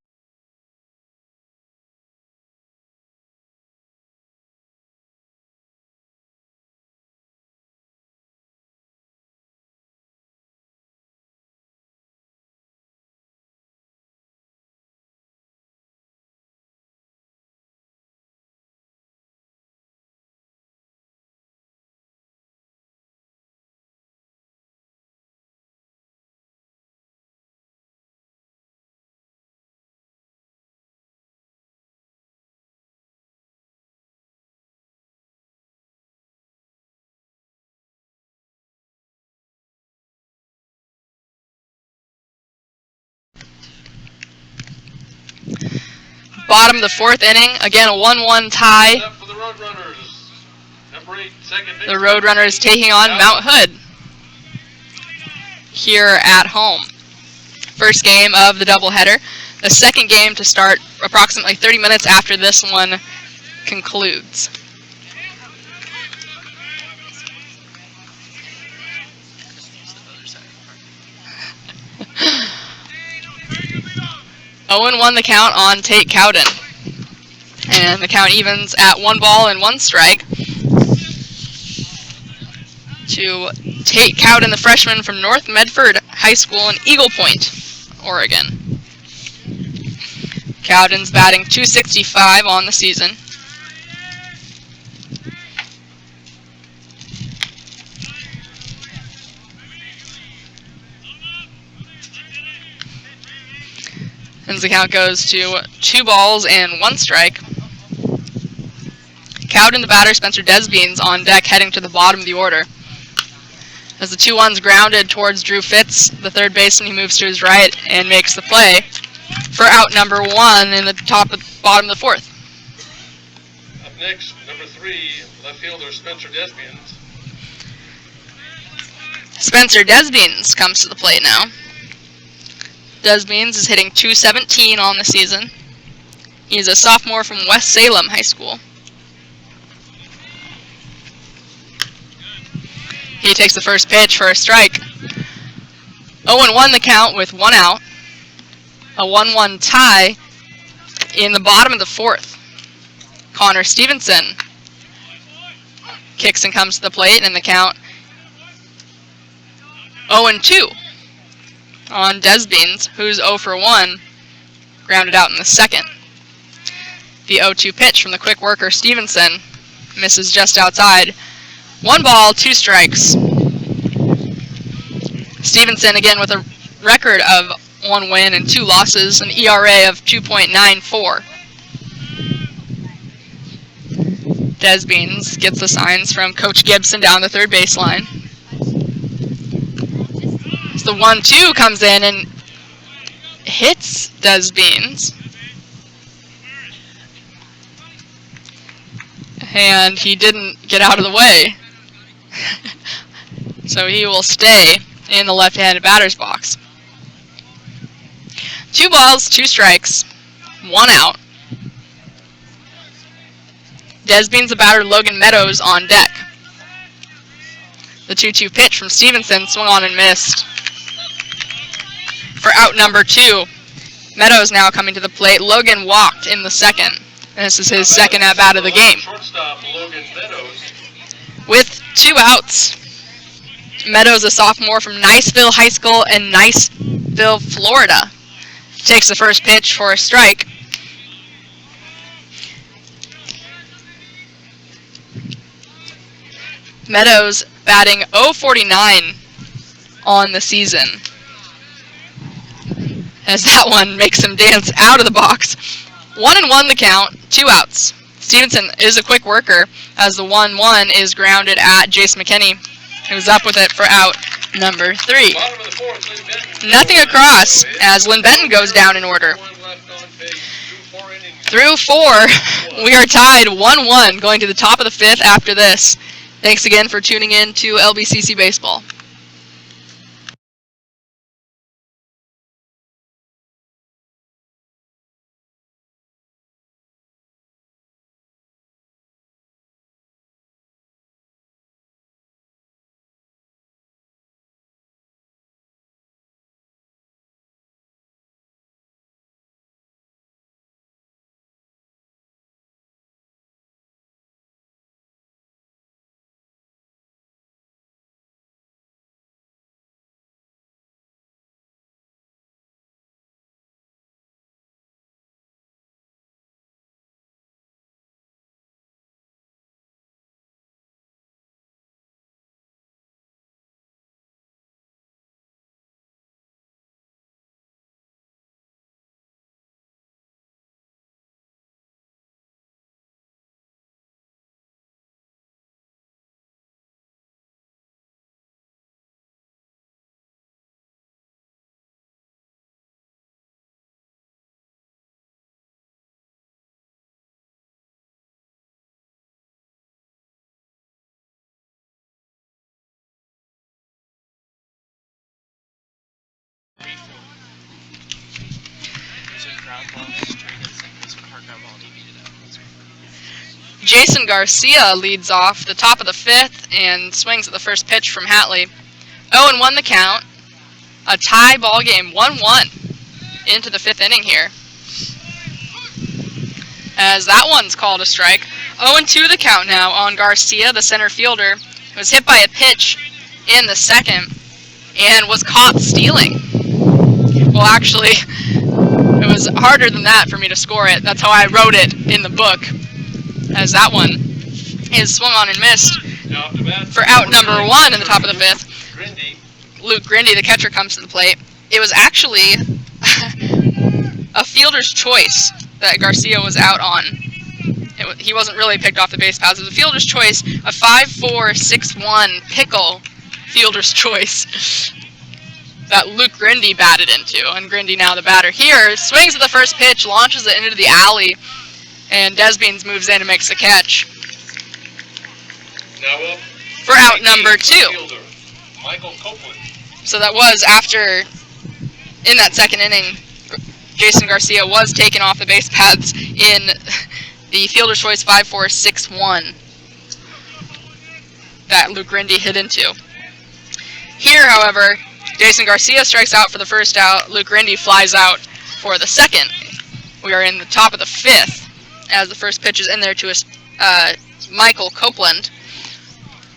Speaker 2: Bottom of the 4th inning, again a 1-1 tie.
Speaker 3: Up for the Roadrunners. Number 8, second
Speaker 2: The
Speaker 3: baseman.
Speaker 2: Roadrunners taking on Mount Hood here at home. First game of the doubleheader. The second game to start approximately 30 minutes after this one concludes. Owen won the count on Tate Cowden. And the count evens at 1 ball and 1 strike to Tate Cowden, the freshman from North Medford High School in Eagle Point, Oregon. Cowden's batting .265 on the season. And the count goes to 2 balls and 1 strike. Cowden, the batter, Spencer Desbeans on deck, heading to the bottom of the order. As the 2-1's grounded towards Drew Fitz, the third baseman, he moves to his right and makes the play for out number 1 in the bottom of the 4th.
Speaker 3: Up next, number 3, left fielder Spencer Desbians.
Speaker 2: Spencer Desbeans comes to the plate now. Desbeans is hitting .217 on the season. He's a sophomore from West Salem High School. He takes the first pitch for a strike. Owen won the count with 1 out. A 1-1 tie in the bottom of the 4th. Connor Stevenson kicks and comes to the plate, and the count 0-2 on Desbeans, who's 0 for 1, grounded out in the second. The 0-2 pitch from the quick worker Stevenson misses just outside. 1 ball, 2 strikes. Stevenson again with a record of 1 win and 2 losses, an ERA of 2.94. Desbeans gets the signs from Coach Gibson down the third baseline. So the 1-2 comes in and hits Desbeans. And he didn't get out of the way. So he will stay in the left-handed batter's box. 2 balls, 2 strikes, 1 out. Desbeans, the batter, Logan Meadows on deck. The 2-2 pitch from Stevenson swung on and missed for out number 2. Meadows now coming to the plate. Logan walked in the second. And this is his second at-bat of the game.
Speaker 3: Shortstop Logan Meadows.
Speaker 2: With 2 outs, Meadows, a sophomore from Niceville High School in Niceville, Florida, takes the first pitch for a strike. Meadows batting .049 on the season, as that one makes him dance out of the box. 1-1 the count, 2 outs. Stevenson is a quick worker, as the 1-1 is grounded at Jace McKinney, who's up with it for out number 3.
Speaker 3: Bottom of the fourth, Linn Benton.
Speaker 2: Nothing across, as Linn Benton goes down in order.
Speaker 3: One left on base.
Speaker 2: Through 4, we are tied 1-1, going to the top of the 5th after this. Thanks again for tuning in to LBCC Baseball. Jason Garcia leads off the top of the 5th and swings at the first pitch from Hatley. 0-1 the count. A tie ball game, 1-1 into the 5th inning here, as that one's called a strike. 0-2 the count now on Garcia, the center fielder, who was hit by a pitch in the second and was caught stealing. Well, actually, it was harder than that for me to score it. That's how I wrote it in the book, as that one is swung on and missed for out number 1 in the top of the 5th. Luke Grindy, the catcher, comes to the plate. It was actually a fielder's choice that Garcia was out on. He wasn't really picked off the base paths. It was a fielder's choice, a 5-4-6-1 pickle fielder's choice that Luke Grindy batted into. And Grindy, now the batter here, swings at the first pitch, launches it into the alley, and Desbeans moves in and makes the catch
Speaker 3: Now up
Speaker 2: for out number 2.
Speaker 3: fielder, Michael Copeland.
Speaker 2: So that was after, in that second inning, Jason Garcia was taken off the base paths in the fielder's choice 5-4-6-1 that Luke Grindy hit into. Here, however, Jason Garcia strikes out for the first out. Luke Grindy flies out for the second. We are in the top of the 5th as the first pitch is in there to Michael Copeland.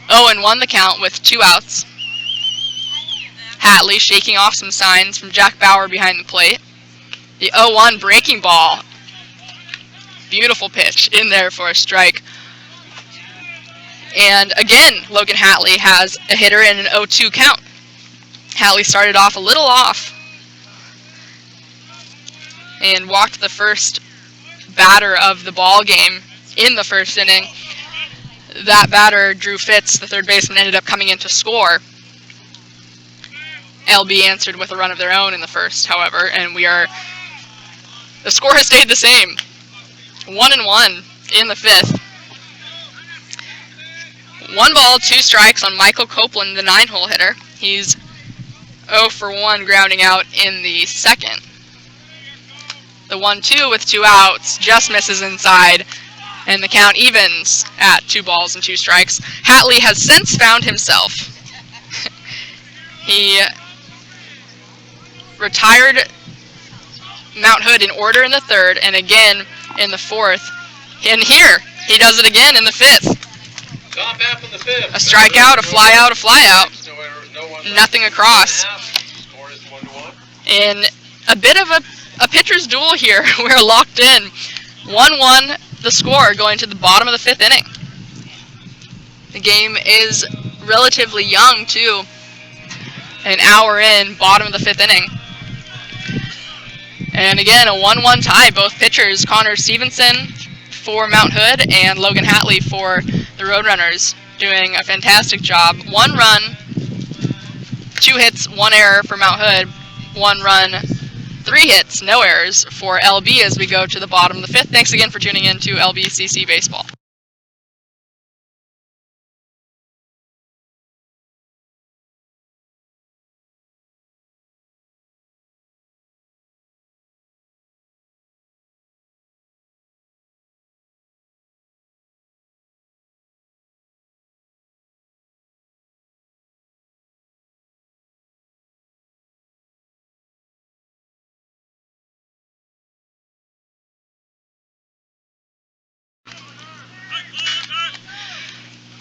Speaker 2: 0-1 the count with 2 outs. Hatley shaking off some signs from Jack Bauer behind the plate. The 0-1 breaking ball. Beautiful pitch in there for a strike. And again, Logan Hatley has a hitter in an 0-2 count. Hatley started off a little off. and walked the first batter of the ball game in the first inning. That batter, Drew Fitz, the third baseman, ended up coming in to score. LB answered with a run of their own in the first, however, and the score has stayed the same. 1-1 in the fifth. 1 ball, 2 strikes on Michael Copeland, the 9-hole hitter. He's 0 for 1 grounding out in the second. The 1-2 with 2 outs just misses inside, and the count evens at 2 balls and 2 strikes. Hatley has since found himself. He retired Mount Hood in order in the third, and again in the fourth. And here, he does it again in the fifth.
Speaker 3: Top half of the fifth.
Speaker 2: A strikeout, a flyout, a flyout. Nothing across.
Speaker 3: Score is 1-1.
Speaker 2: In a bit of a pitcher's duel here. We're locked in. 1-1 the score going to the bottom of the fifth inning. The game is relatively young, too. An hour in, bottom of the fifth inning. And again, a 1-1 tie. Both pitchers, Connor Stevenson for Mount Hood and Logan Hatley for the Roadrunners, doing a fantastic job. 1 run, 2 hits, 1 error for Mount Hood. 1 run, 3 hits, no errors for LB as we go to the bottom of the fifth. Thanks again for tuning in to LBCC Baseball.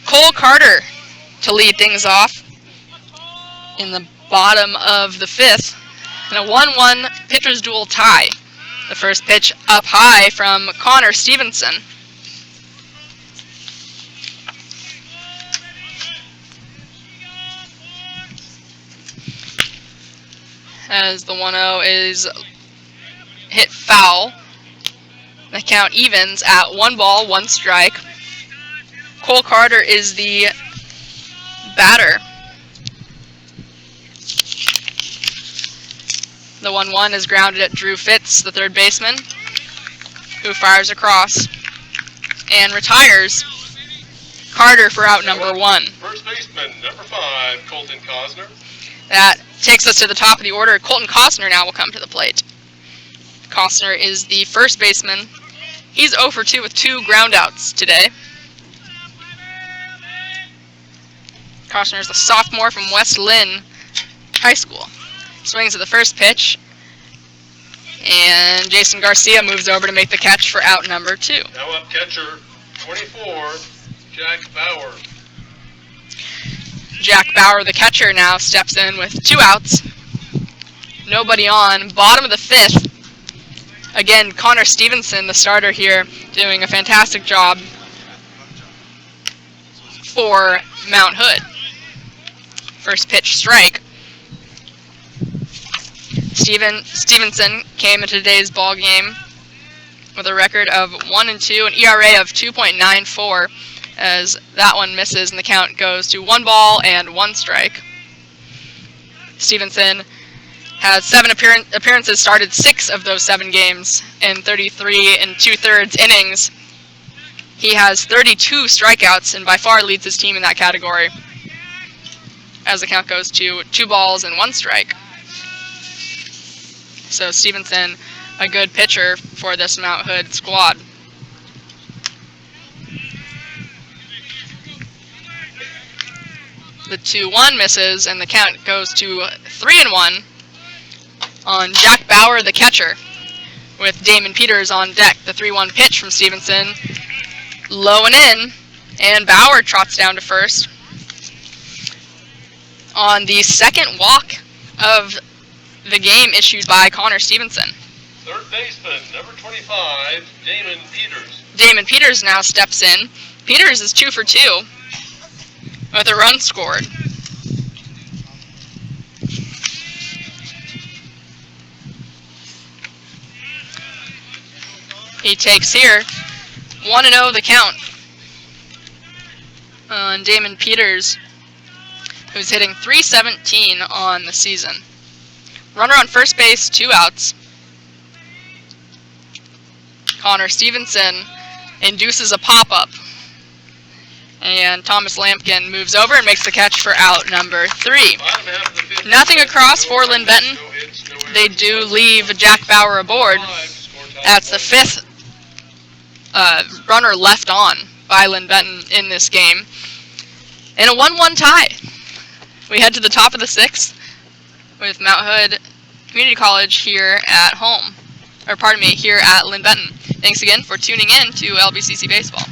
Speaker 2: Cole Carter to lead things off in the bottom of the fifth. And a 1-1 pitcher's duel tie. The first pitch up high from Connor Stevenson. As the 1-0 is hit foul. The count evens at 1 ball, 1 strike. Cole Carter is the batter. The 1-1 is grounded at Drew Fitz, the third baseman, who fires across and retires Carter for out number 1.
Speaker 3: First baseman, number 5, Colton Cosner.
Speaker 2: That takes us to the top of the order. Colton Costner now will come to the plate. Costner is the first baseman. He's 0 for 2 with 2 groundouts today. Costner is a sophomore from West Linn High School. Swings at the first pitch, and Jason Garcia moves over to make the catch for out number 2.
Speaker 3: Now up catcher, 24, Jack Bauer.
Speaker 2: Jack Bauer, the catcher, now steps in with 2 outs. Nobody on. Bottom of the fifth. Again, Connor Stevenson, the starter here, doing a fantastic job for Mount Hood. First pitch strike. Stevenson came into today's ball game with a record of 1-2, an ERA of 2.94, as that one misses and the count goes to 1 ball and 1 strike. Stevenson has 7 appearances, started 6 of those 7 games in 33 2/3 innings. He has 32 strikeouts and by far leads his team in that category, as the count goes to 2 balls and 1 strike. So Stevenson, a good pitcher for this Mount Hood squad. The 2-1 misses, and the count goes to 3-1 on Jack Bauer, the catcher, with Damon Peters on deck. The 3-1 pitch from Stevenson, low and in, and Bauer trots down to first. On the second walk of the game issued by Connor Stevenson.
Speaker 3: Third baseman, number 25, Damon Peters.
Speaker 2: Damon Peters now steps in. Peters is 2 for 2 with a run scored. he takes here. 1-0 the count on Damon Peters, who's hitting .317 on the season. Runner on first base, 2 outs. Connor Stevenson induces a pop-up. And Thomas Lampkin moves over and makes the catch for out number 3. Nothing across for Linn Benton. They do leave Jack Bauer aboard. That's the 5th runner left on by Linn Benton in this game. And a 1-1 tie. We head to the top of the 6th with Mount Hood Community College here at home. Or pardon me, here at Linn Benton. Thanks again for tuning in to LBCC Baseball.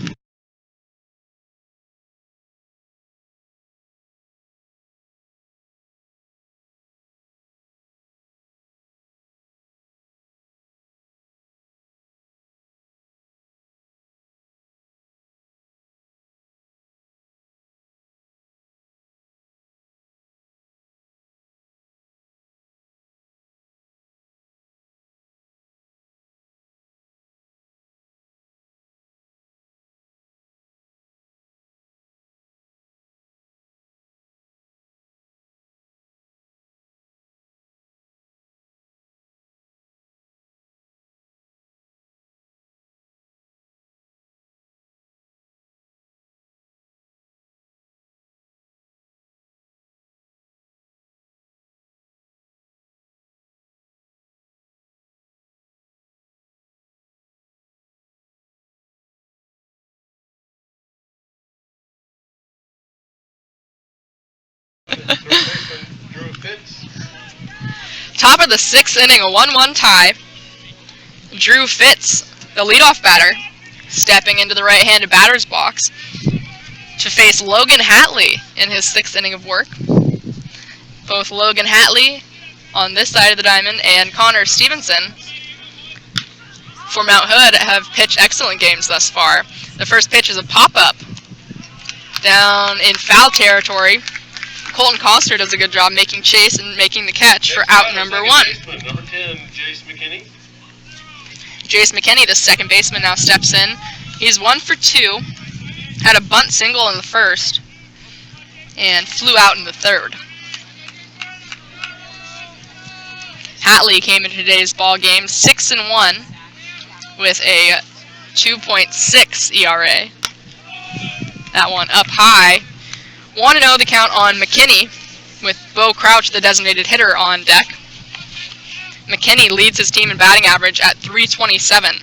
Speaker 2: Top of the 6th inning, a 1-1 tie. Drew Fitz, the leadoff batter, stepping into the right-handed batter's box to face Logan Hatley in his 6th inning of work. Both Logan Hatley on this side of the diamond and Connor Stevenson for Mount Hood have pitched excellent games thus far. The first pitch is a pop-up down in foul territory. Colton Coster does a good job making chase and making the catch for out number 1.
Speaker 3: Number 10, Jace McKinney.
Speaker 2: Jace McKinney, the second baseman, now steps in. He's 1 for 2, had a bunt single in the first, and flew out in the third. Hatley came into today's ball game 6-1 with a 2.6 ERA. That one up high. 1-0 the count on McKinney with Bo Crouch, the designated hitter, on deck. McKinney leads his team in batting average at .327.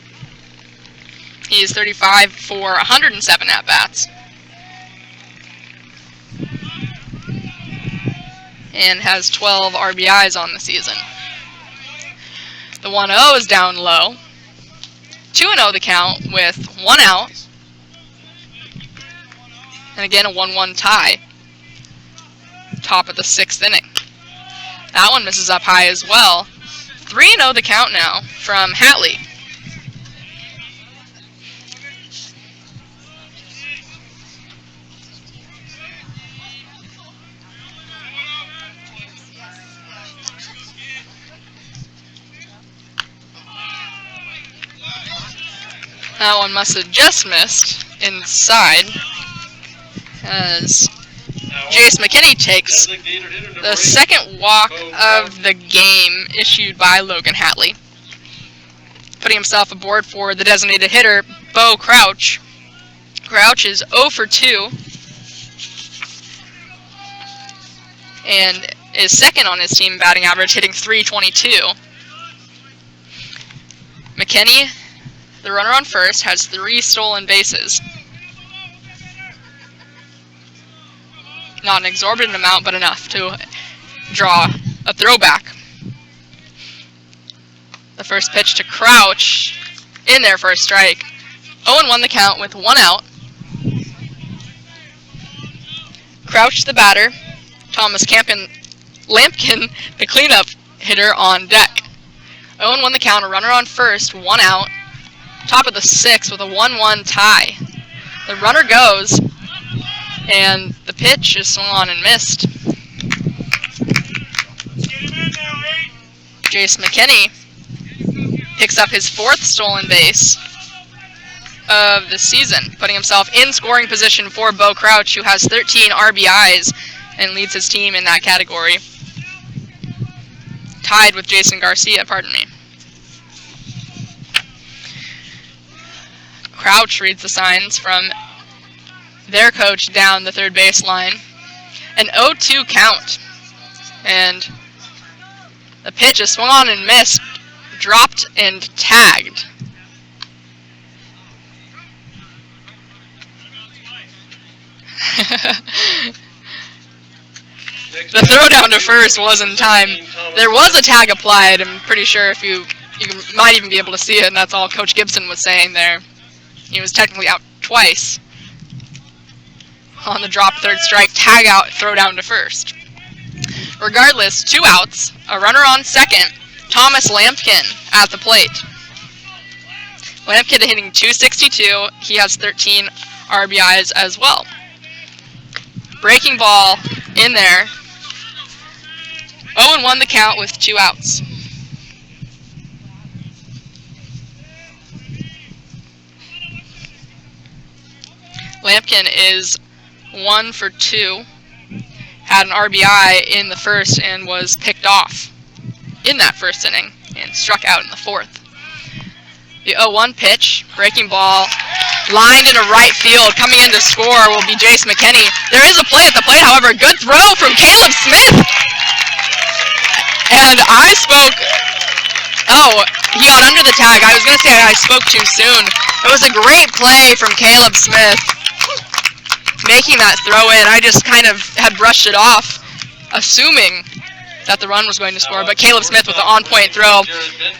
Speaker 2: He is 35 for 107 at-bats. And has 12 RBIs on the season. The 1-0 is down low. 2-0 the count with 1 out. And again, a 1-1 tie. Top of the 6th inning. That one misses up high as well. 3-0 the count now from Hatley. That one must have just missed inside, as Jace McKinney takes the second walk of the game issued by Logan Hatley, putting himself aboard for the designated hitter, Bo Crouch. Crouch is 0 for 2 and is second on his team batting average, hitting .322. McKinney, the runner on first, has 3 stolen bases. Not an exorbitant amount, but enough to draw a throwback. The first pitch to Crouch, in there for a strike. 0-1 the count with 1 out. Crouch, the batter. Thomas Lampkin, the cleanup hitter, on deck. 0-1 the count, a runner on first, 1 out. Top of the 6th with a 1-1 tie. The runner goes, and the pitch is swung on and missed. Jace McKinney picks up his 4th stolen base of the season, putting himself in scoring position for Bo Crouch, who has 13 RBIs and leads his team in that category. Tied with Jason Garcia, pardon me. Crouch reads the signs from their coach down the third baseline. An 0-2 count. And the pitch is swung on and missed, dropped and tagged. The throw down to first was in time. There was a tag applied. I'm pretty sure if you might even be able to see it, and that's all Coach Gibson was saying there. He was technically out twice on the drop third strike, tag out, throw down to first. Regardless, 2 outs, a runner on second, Thomas Lampkin at the plate. Lampkin hitting .262, he has 13 RBIs as well. Breaking ball in there. 0-1 the count with 2 outs. Lampkin is 1 for 2. Had an RBI in the first and was picked off in that first inning and struck out in the fourth. The 0-1 pitch, breaking ball, lined into right field. Coming in to score will be Jace McKinney. There is a play at the plate, however. Good throw from Caleb Smith. And I spoke... Oh, he got under the tag. I was going to say I spoke too soon. It was a great play from Caleb Smith, making that throw in. I just kind of had brushed it off, assuming that the run was going to score. But Caleb Smith with the on-point throw,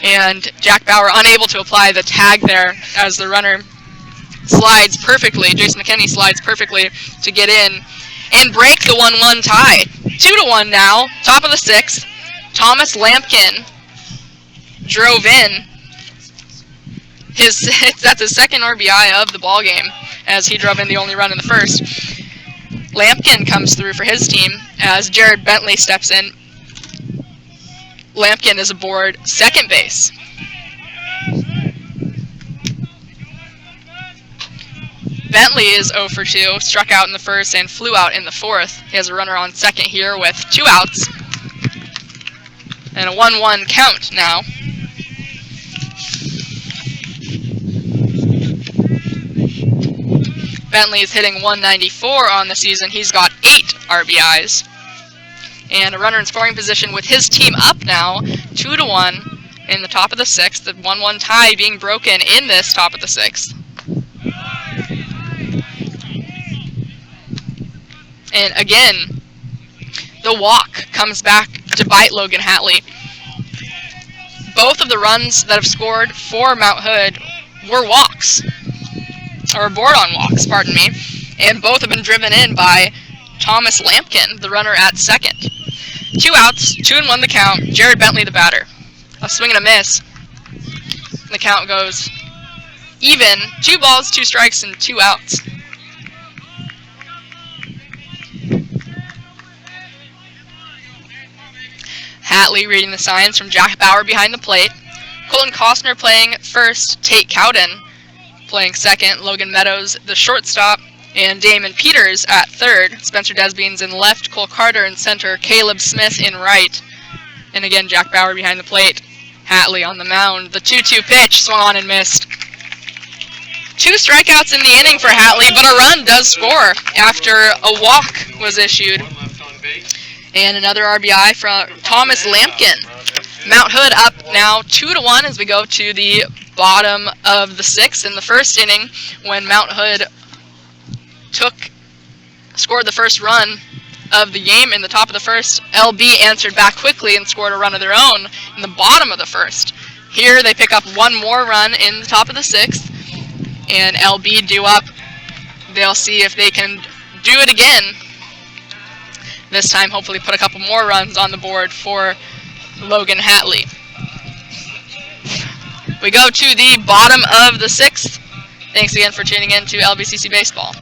Speaker 2: and Jack Bauer unable to apply the tag there as the runner slides perfectly. Jason McKinney slides perfectly to get in and break the 1-1 tie. 2-1 now, top of the 6th. Thomas Lampkin drove in. That's his second RBI of the ball game, as he drove in the only run in the first. Lampkin comes through for his team as Jared Bentley steps in. Lampkin is aboard second base. Bentley is 0 for 2, struck out in the first and flew out in the fourth. He has a runner on second here with 2 outs. And a 1-1 count now. Bentley is hitting .194 on the season. He's got 8 RBIs. And a runner in scoring position with his team up now, 2-1 in the top of the 6th. The 1-1 tie being broken in this top of the 6th. And again, the walk comes back to bite Logan Hatley. Both of the runs that have scored for Mount Hood were walks. Or born-on walks, pardon me. And both have been driven in by Thomas Lampkin, the runner at second. 2 outs, 2-1 the count. Jared Bentley, the batter. A swing and a miss. The count goes even. 2 balls, 2 strikes, and 2 outs. Hatley reading the signs from Jack Bauer behind the plate. Colton Costner playing first. Tate Cowden playing second. Logan Meadows, the shortstop. And Damon Peters at third. Spencer Desbeans in left. Cole Carter in center. Caleb Smith in right. And again, Jack Bauer behind the plate. Hatley on the mound. The 2-2 pitch swung on and missed. 2 strikeouts in the inning for Hatley, but a run does score after a walk was issued. And another RBI from Thomas Lampkin. Mount Hood up now 2-1 as we go to the bottom of the 6th. In the first inning, when Mount Hood scored the first run of the game in the top of the first, LB answered back quickly and scored a run of their own in the bottom of the first. Here they pick up 1 more run in the top of the 6th, and LB due up. They'll see if they can do it again. This time, hopefully put a couple more runs on the board for Logan Hatley. We go to the bottom of the 6th. Thanks again for tuning in to LBCC Baseball.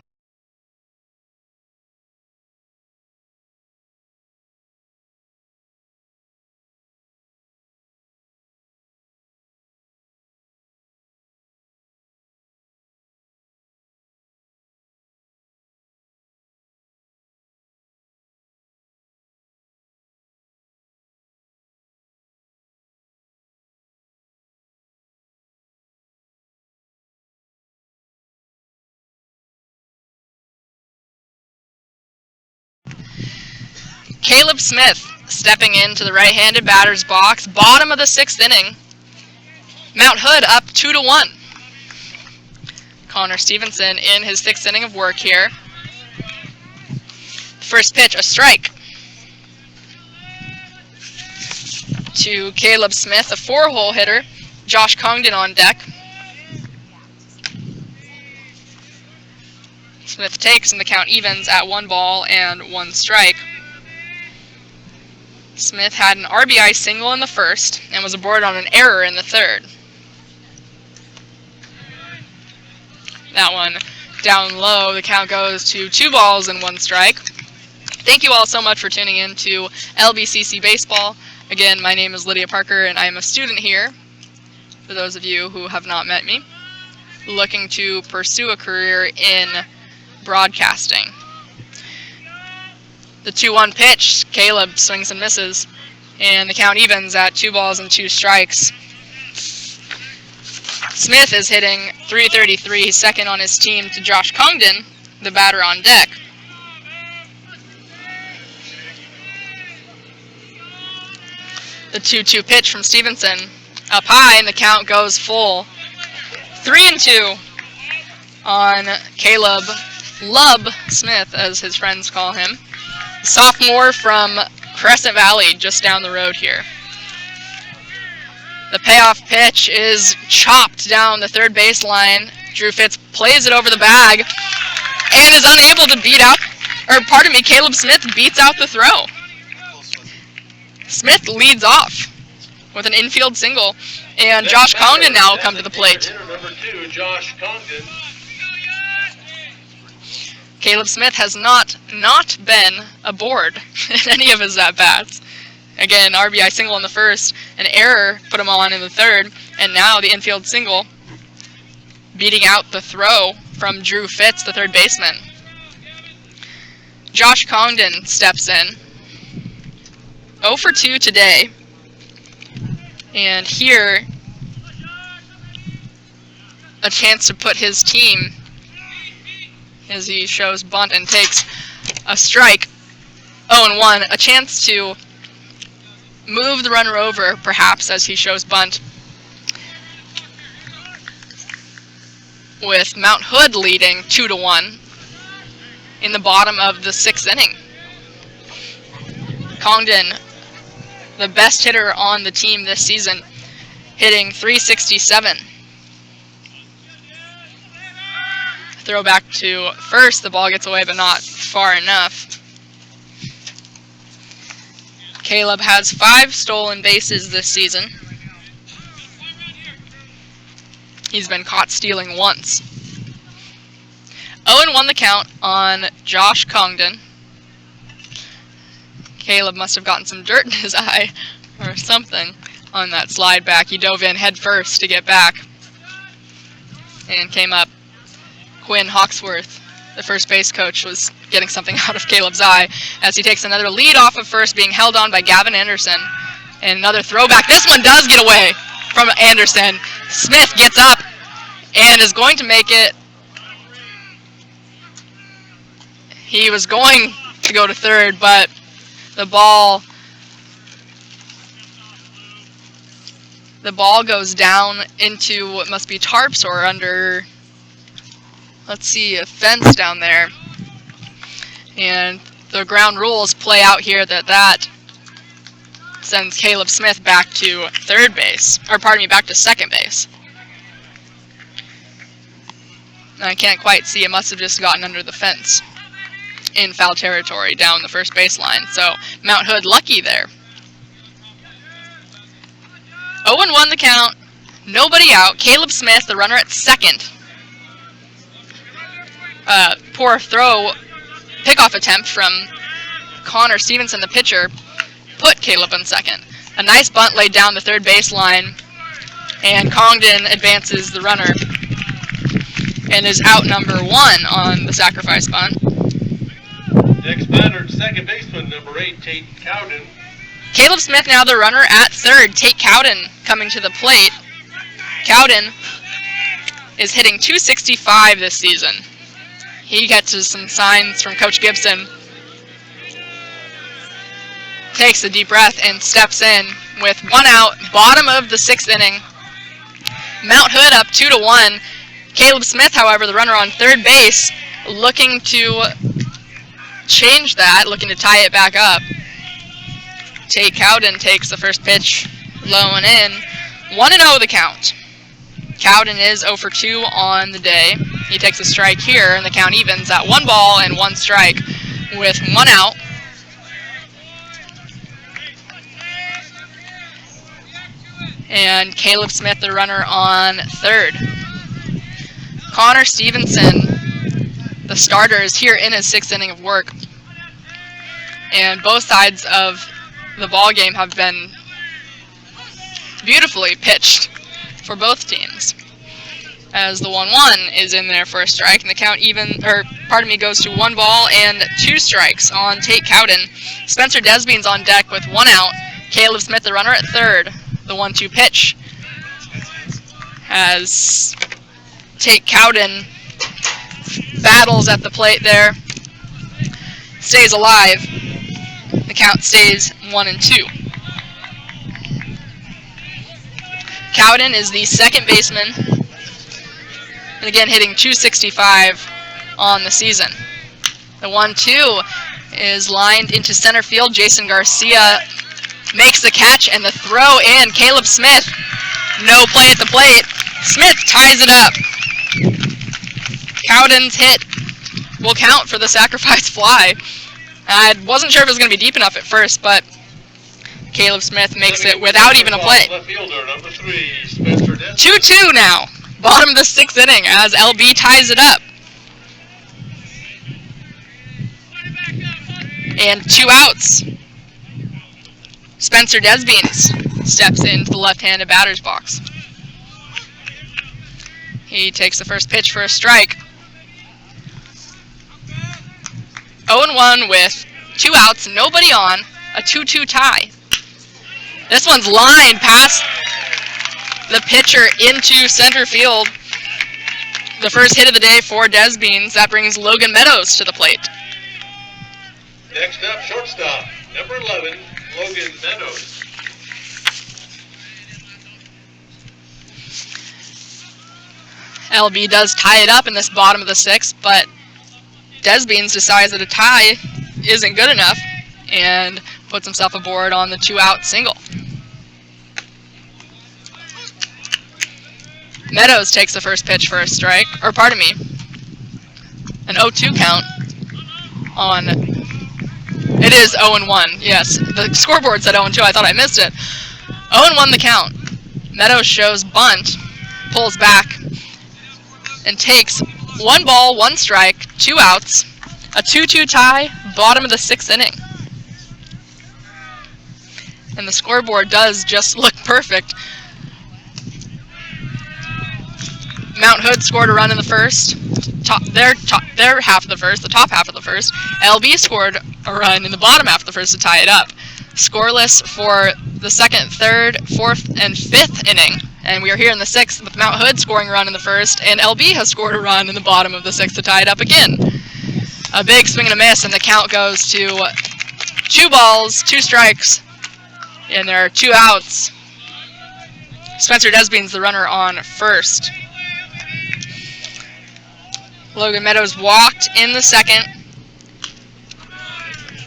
Speaker 2: Caleb Smith stepping into the right-handed batter's box, bottom of the 6th inning. Mount Hood up 2-1. Connor Stevenson in his 6th inning of work here. First pitch, a strike to Caleb Smith, a 4-hole hitter. Josh Congdon on deck. Smith takes and the count evens at 1 ball and 1 strike. Smith had an RBI single in the first and was aborted on an error in the third. That one down low. The count goes to 2 balls and 1 strike. Thank you all so much for tuning in to LBCC Baseball. Again, my name is Lydia Parker, and I am a student here, for those of you who have not met me, looking to pursue a career in broadcasting. The 2-1 pitch, Caleb swings and misses, and the count evens at 2 balls and 2 strikes. Smith is hitting .333, second on his team to Josh Congdon, the batter on deck. The 2-2 pitch from Stevenson, up high, and the count goes full. 3-2 on Caleb Lub Smith, as his friends call him. Sophomore from Crescent Valley, just down the road here. The payoff pitch is chopped down the third baseline. Drew Fitz plays it over the bag and is unable to Caleb Smith beats out the throw. Smith leads off with an infield single, and Josh Congdon now will come to the plate.
Speaker 3: Number 2, Josh Congdon.
Speaker 2: Caleb Smith has not been aboard in any of his at-bats. Again, RBI single in the first, an error put him on in the third, and now the infield single, beating out the throw from Drew Fitz, the third baseman. Josh Congdon steps in. 0 for 2 today. And here, a chance to put his team, as he shows bunt and takes a strike. 0-1, a chance to move the runner over, perhaps, as he shows bunt, with Mount Hood leading 2-1 in the bottom of the 6th inning. Congdon, the best hitter on the team this season, hitting .367. Throw back to first, the ball gets away but not far enough. Caleb has 5 stolen bases this season. He's been caught stealing once. 0-1 the count on Josh Congdon. Caleb must have gotten some dirt in his eye or something on that slide back. He dove in head first to get back and came up. Quinn Hawksworth, the first base coach, was getting something out of Caleb's eye as he takes another lead off of first, being held on by Gavin Anderson. And another throwback. This one does get away from Anderson. Smith gets up and is going to make it. He was going to go to third, but the ball goes down into what must be tarps or under, let's see, a fence down there. And the ground rules play out here that sends Caleb Smith back to back to second base. I can't quite see, it must have just gotten under the fence in foul territory down the first baseline. So Mount Hood lucky there. 0-1 the count, nobody out. Caleb Smith, the runner at second. Poor pickoff attempt from Connor Stevenson, the pitcher, put Caleb in second. A nice bunt laid down the third baseline, and Congdon advances the runner and is out number 1 on the sacrifice bunt.
Speaker 3: Next batter, second baseman, number 8, Tate Cowden.
Speaker 2: Caleb Smith now the runner at third. Tate Cowden coming to the plate. Cowden is hitting .265 this season. He gets some signs from Coach Gibson takes a deep breath and steps in with 1 out, bottom of the 6th inning. Mount Hood up 2-1. Caleb Smith, however, the runner on third base, looking to change that, looking to tie it back up. Tate Cowden takes the first pitch, low and in. 1-0 the count. Cowden is 0 for 2 on the day. He takes a strike here, and the count evens at 1 ball and 1 strike with 1 out. And Caleb Smith, the runner on third. Connor Stevenson, the starter, is here in his 6th inning of work. And both sides of the ball game have been beautifully pitched for both teams. As the 1-1 is in there for a strike, and the count goes to 1 ball and 2 strikes on Tate Cowden. Spencer Desbean's on deck with 1 out. Caleb Smith, the runner, at third. The 1-2 pitch as Tate Cowden battles at the plate there. Stays alive. The count stays 1-2. Cowden is the second baseman, and again hitting .265 on the season. The 1-2 is lined into center field. Jason Garcia makes the catch and the throw in. Caleb Smith, no play at the plate. Smith ties it up. Cowden's hit will count for the sacrifice fly. I wasn't sure if it was going to be deep enough at first, but Caleb Smith makes it without even a play. 2-2 now. Bottom of the 6th inning as LB ties it up. And 2 outs. Spencer Desbeans steps into the left-handed batter's box. He takes the first pitch for a strike. 0-1 with 2 outs, nobody on, a 2-2 tie. This one's lined past the pitcher into center field. The first hit of the day for Desbeans. That brings Logan Meadows to the plate.
Speaker 3: Next up, shortstop, number 11, Logan Meadows.
Speaker 2: LB does tie it up in this bottom of the 6th, but Desbeans decides that a tie isn't good enough and puts himself aboard on the 2-out single. Meadows takes the first pitch for a strike, or pardon me, an 0-2 count on, it is 0-1, yes. The scoreboard said 0-2, I thought I missed it. 0-1 the count. Meadows shows bunt, pulls back, and takes 1 ball, 1 strike, 2 outs, a 2-2 tie, bottom of the 6th inning. And the scoreboard does just look perfect. Mount Hood scored a run in the first, their half of the first, the top half of the first. LB scored a run in the bottom half of the first to tie it up. Scoreless for the 2nd, 3rd, 4th, and 5th inning. And we are here in the 6th with Mount Hood scoring a run in the first, and LB has scored a run in the bottom of the 6th to tie it up again. A big swing and a miss, and the count goes to 2 balls, 2 strikes, and there are 2 outs. Spencer Desbean's the runner on first. Logan Meadows walked in the 2nd,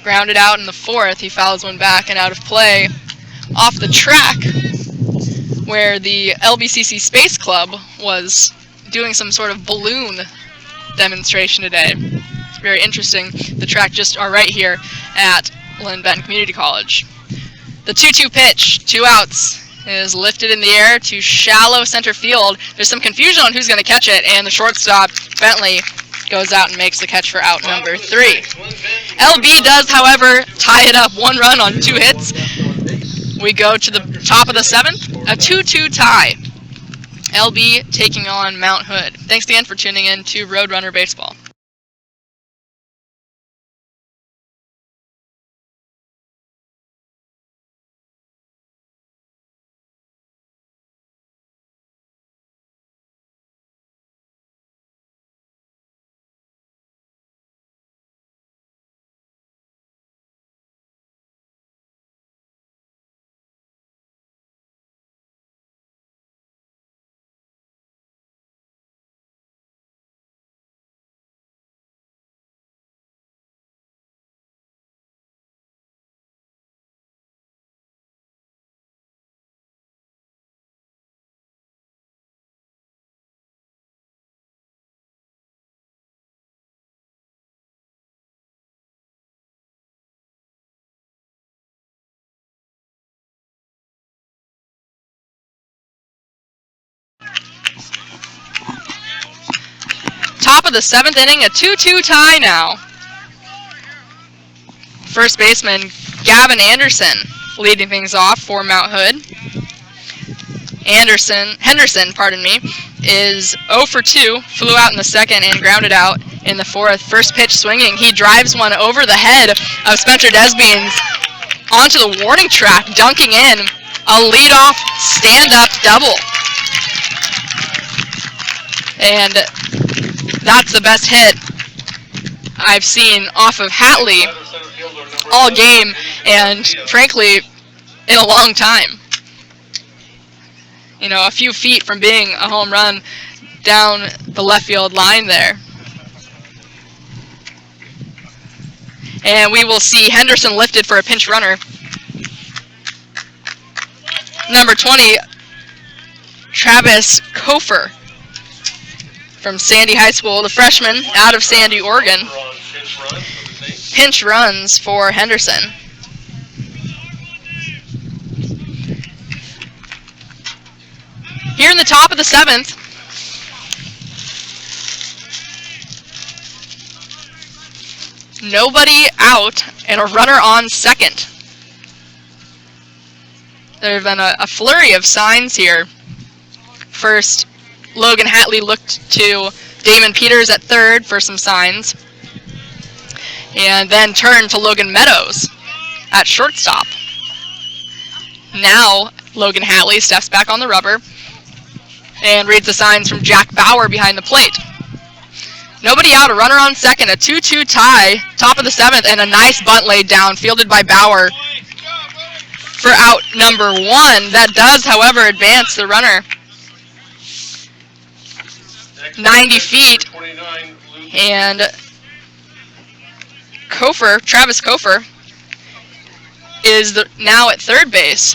Speaker 2: grounded out in the 4th. He fouls one back and out of play off the track where the LBCC Space Club was doing some sort of balloon demonstration today. It's very interesting. The track just are right here at Linn Benton Community College. The 2-2 pitch, 2 outs, is lifted in the air to shallow center field. There's some confusion on who's going to catch it, and the shortstop, Bentley, goes out and makes the catch for out number 3. LB does, however, tie it up 1 run on 2 hits. We go to the top of the 7th, a 2-2 tie. LB taking on Mount Hood. Thanks again for tuning in to Roadrunner Baseball. of the 7th inning, a 2-2 tie now. First baseman Gavin Anderson leading things off for Mount Hood. Henderson, is 0 for 2, flew out in the second and grounded out in the fourth. First pitch swinging, he drives one over the head of Spencer Desbeans onto the warning track, dunking in a leadoff stand-up double. And that's the best hit I've seen off of Hatley all game, and frankly, in a long time. You know, a few feet from being a home run down the left field line there. And we will see Henderson lifted for a pinch runner. Number 20, Travis Kofer from Sandy High School, the freshman out of Sandy, Oregon. Pinch runs for Henderson. Here in the top of the 7th, nobody out and a runner on second. There have been a flurry of signs here. First, Logan Hatley looked to Damon Peters at third for some signs, and then turned to Logan Meadows at shortstop. Now, Logan Hatley steps back on the rubber and reads the signs from Jack Bauer behind the plate. Nobody out, a runner on second, a 2-2 tie, top of the 7th, and a nice bunt laid down, fielded by Bauer for out number 1. That does, however, advance the runner 90 feet, and Travis Kofer, is now at third base.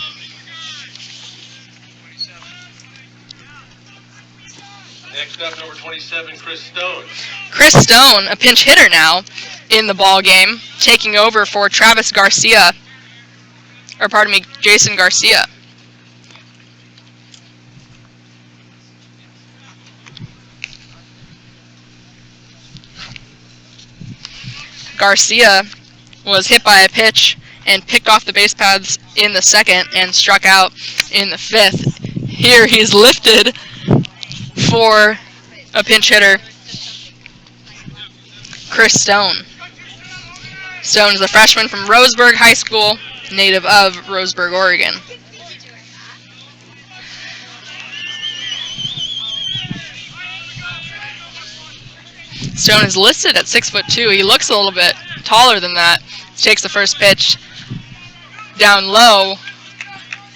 Speaker 3: Next up, number 27, Chris Stone.
Speaker 2: Chris Stone, a pinch hitter now in the ball game, taking over for Jason Garcia. Garcia was hit by a pitch and picked off the base paths in the second and struck out in the 5th. Here he's lifted for a pinch hitter, Chris Stone. Stone is a freshman from Roseburg High School, native of Roseburg, Oregon. Stone is listed at 6'2". He looks a little bit taller than that. He takes the first pitch down low.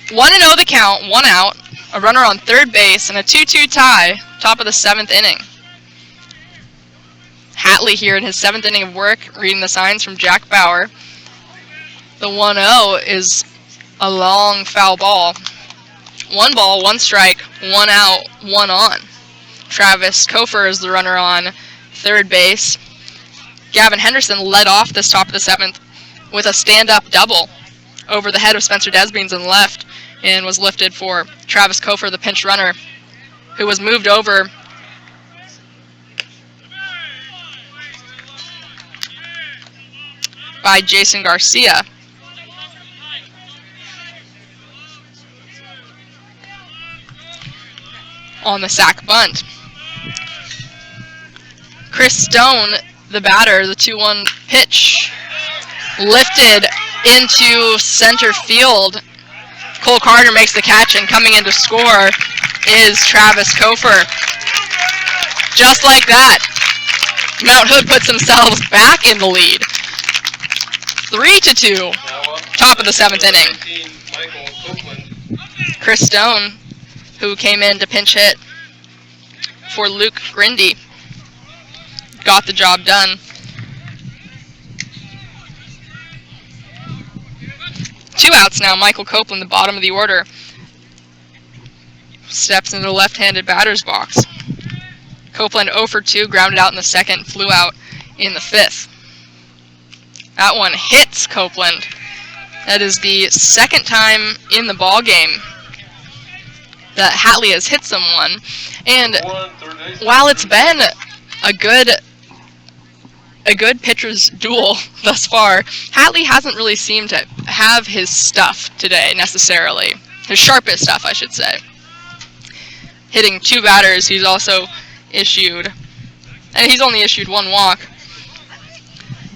Speaker 2: 1-0 the count, 1 out, a runner on third base, and a 2-2 tie, top of the 7th inning. Hatley here in his 7th inning of work, reading the signs from Jack Bauer. The 1-0 is a long foul ball. 1 ball, 1 strike, 1 out, 1 on. Travis Kofer is the runner on third base. Gavin Henderson led off this top of the 7th with a stand-up double over the head of Spencer Desbeans in left, and was lifted for Travis Kofer, the pinch runner, who was moved over by Jason Garcia. On the sac bunt. Chris Stone, the batter, the 2-1 pitch, lifted into center field. Cole Carter makes the catch, and coming in to score is Travis Kofer. Just like that, Mount Hood puts themselves back in the lead. 3-2, top of the 7th inning. Chris Stone, who came in to pinch hit for Luke Grindy, got the job done. 2 outs now. Michael Copeland, the bottom of the order, steps into the left-handed batter's box. Copeland 0 for 2, grounded out in the second, flew out in the 5th. That one hits Copeland. That is the second time in the ball game that Hatley has hit someone. And while it's been a good pitcher's duel thus far. Hatley hasn't really seemed to have his stuff today necessarily. His sharpest stuff, I should say. Hitting 2 batters, he's also issued, and he's only issued 1 walk,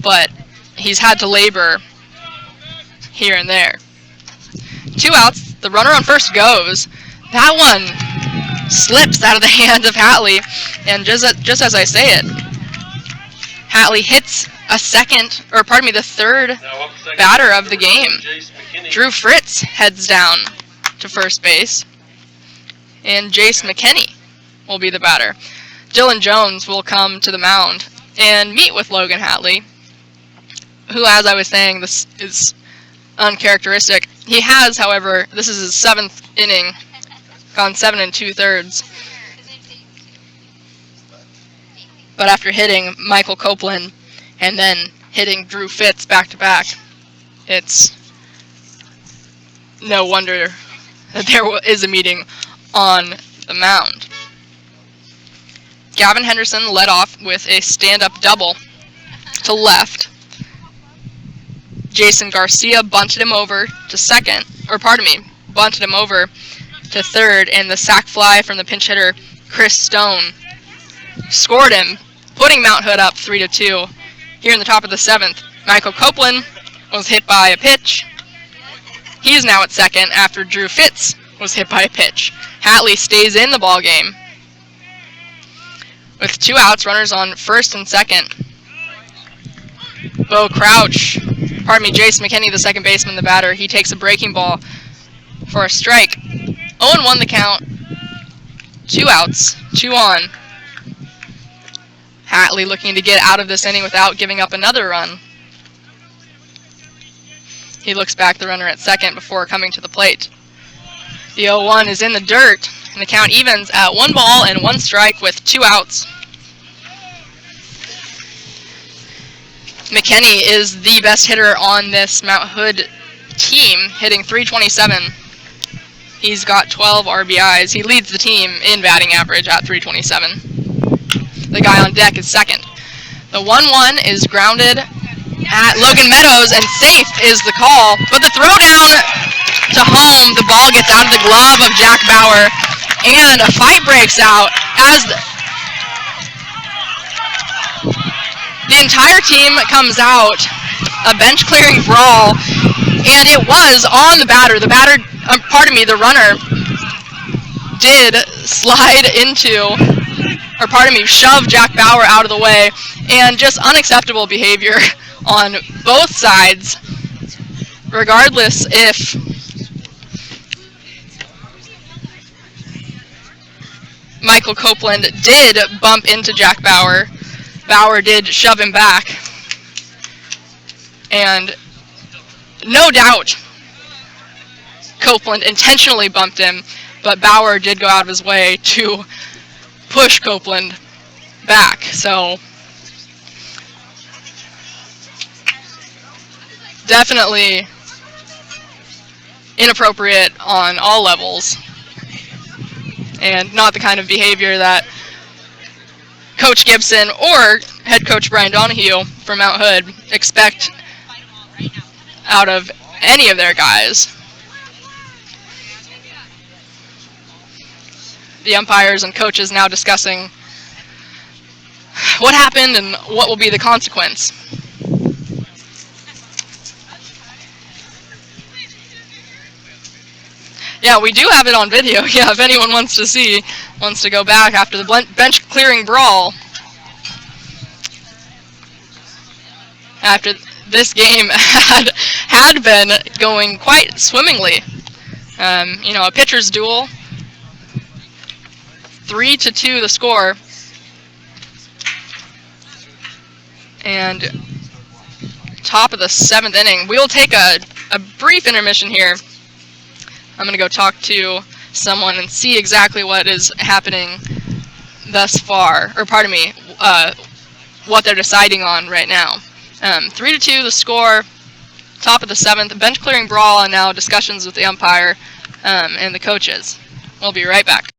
Speaker 2: but he's had to labor here and there. 2 outs, the runner on first goes. That one slips out of the hands of Hatley, and just as I say it, Hatley hits the third batter of the game. Drew Fritz heads down to first base, and Jace McKinney will be the batter. Dylan Jones will come to the mound and meet with Logan Hatley, who, as I was saying, this is uncharacteristic. He has, however, this is his 7th inning, gone 7 2/3. But after hitting Michael Copeland and then hitting Drew Fitz back-to-back, it's no wonder that there is a meeting on the mound. Gavin Henderson led off with a stand-up double to left. Jason Garcia bunted him over to third, and the sac fly from the pinch hitter Chris Stone scored him, putting Mount Hood up 3-2. Here in the top of the 7th, Michael Copeland was hit by a pitch. He's now at second after Drew Fitz was hit by a pitch. Hatley stays in the ball game with 2 outs, runners on first and second. Jace McKinney, the second baseman, the batter, he takes a breaking ball for a strike. 0-1 the count. 2 outs, 2 on. Hatley looking to get out of this inning without giving up another run. He looks back the runner at second before coming to the plate. The 0-1 is in the dirt, and the count evens at 1 ball and 1 strike with 2 outs. McKinney is the best hitter on this Mount Hood team, hitting .327. He's got 12 RBIs. He leads the team in batting average at .327. The guy on deck is second. The 1-1 is grounded at Logan Meadows, and safe is the call. But the throw down to home, the ball gets out of the glove of Jack Bauer, and a fight breaks out as the entire team comes out. A bench-clearing brawl, and it was on the batter. The runner did shove Jack Bauer out of the way, and just unacceptable behavior on both sides, regardless if Michael Copeland did bump into Jack Bauer. Bauer did shove him back, and no doubt Copeland intentionally bumped him, but Bauer did go out of his way to push Copeland back. So definitely inappropriate on all levels, and not the kind of behavior that Coach Gibson or head coach Brian Donahue from Mount Hood expect out of any of their guys. The umpires and coaches now discussing what happened and what will be the consequence. Yeah, we do have it on video. Yeah, if anyone wants to go back after the bench clearing brawl. After this game had been going quite swimmingly. A pitcher's duel. 3-2 the score. And top of the 7th inning. We'll take a brief intermission here. I'm going to go talk to someone and see exactly what is happening thus far. What they're deciding on right now. 3-2 the score. Top of the 7th. Bench clearing brawl, and now discussions with the umpire and the coaches. We'll be right back.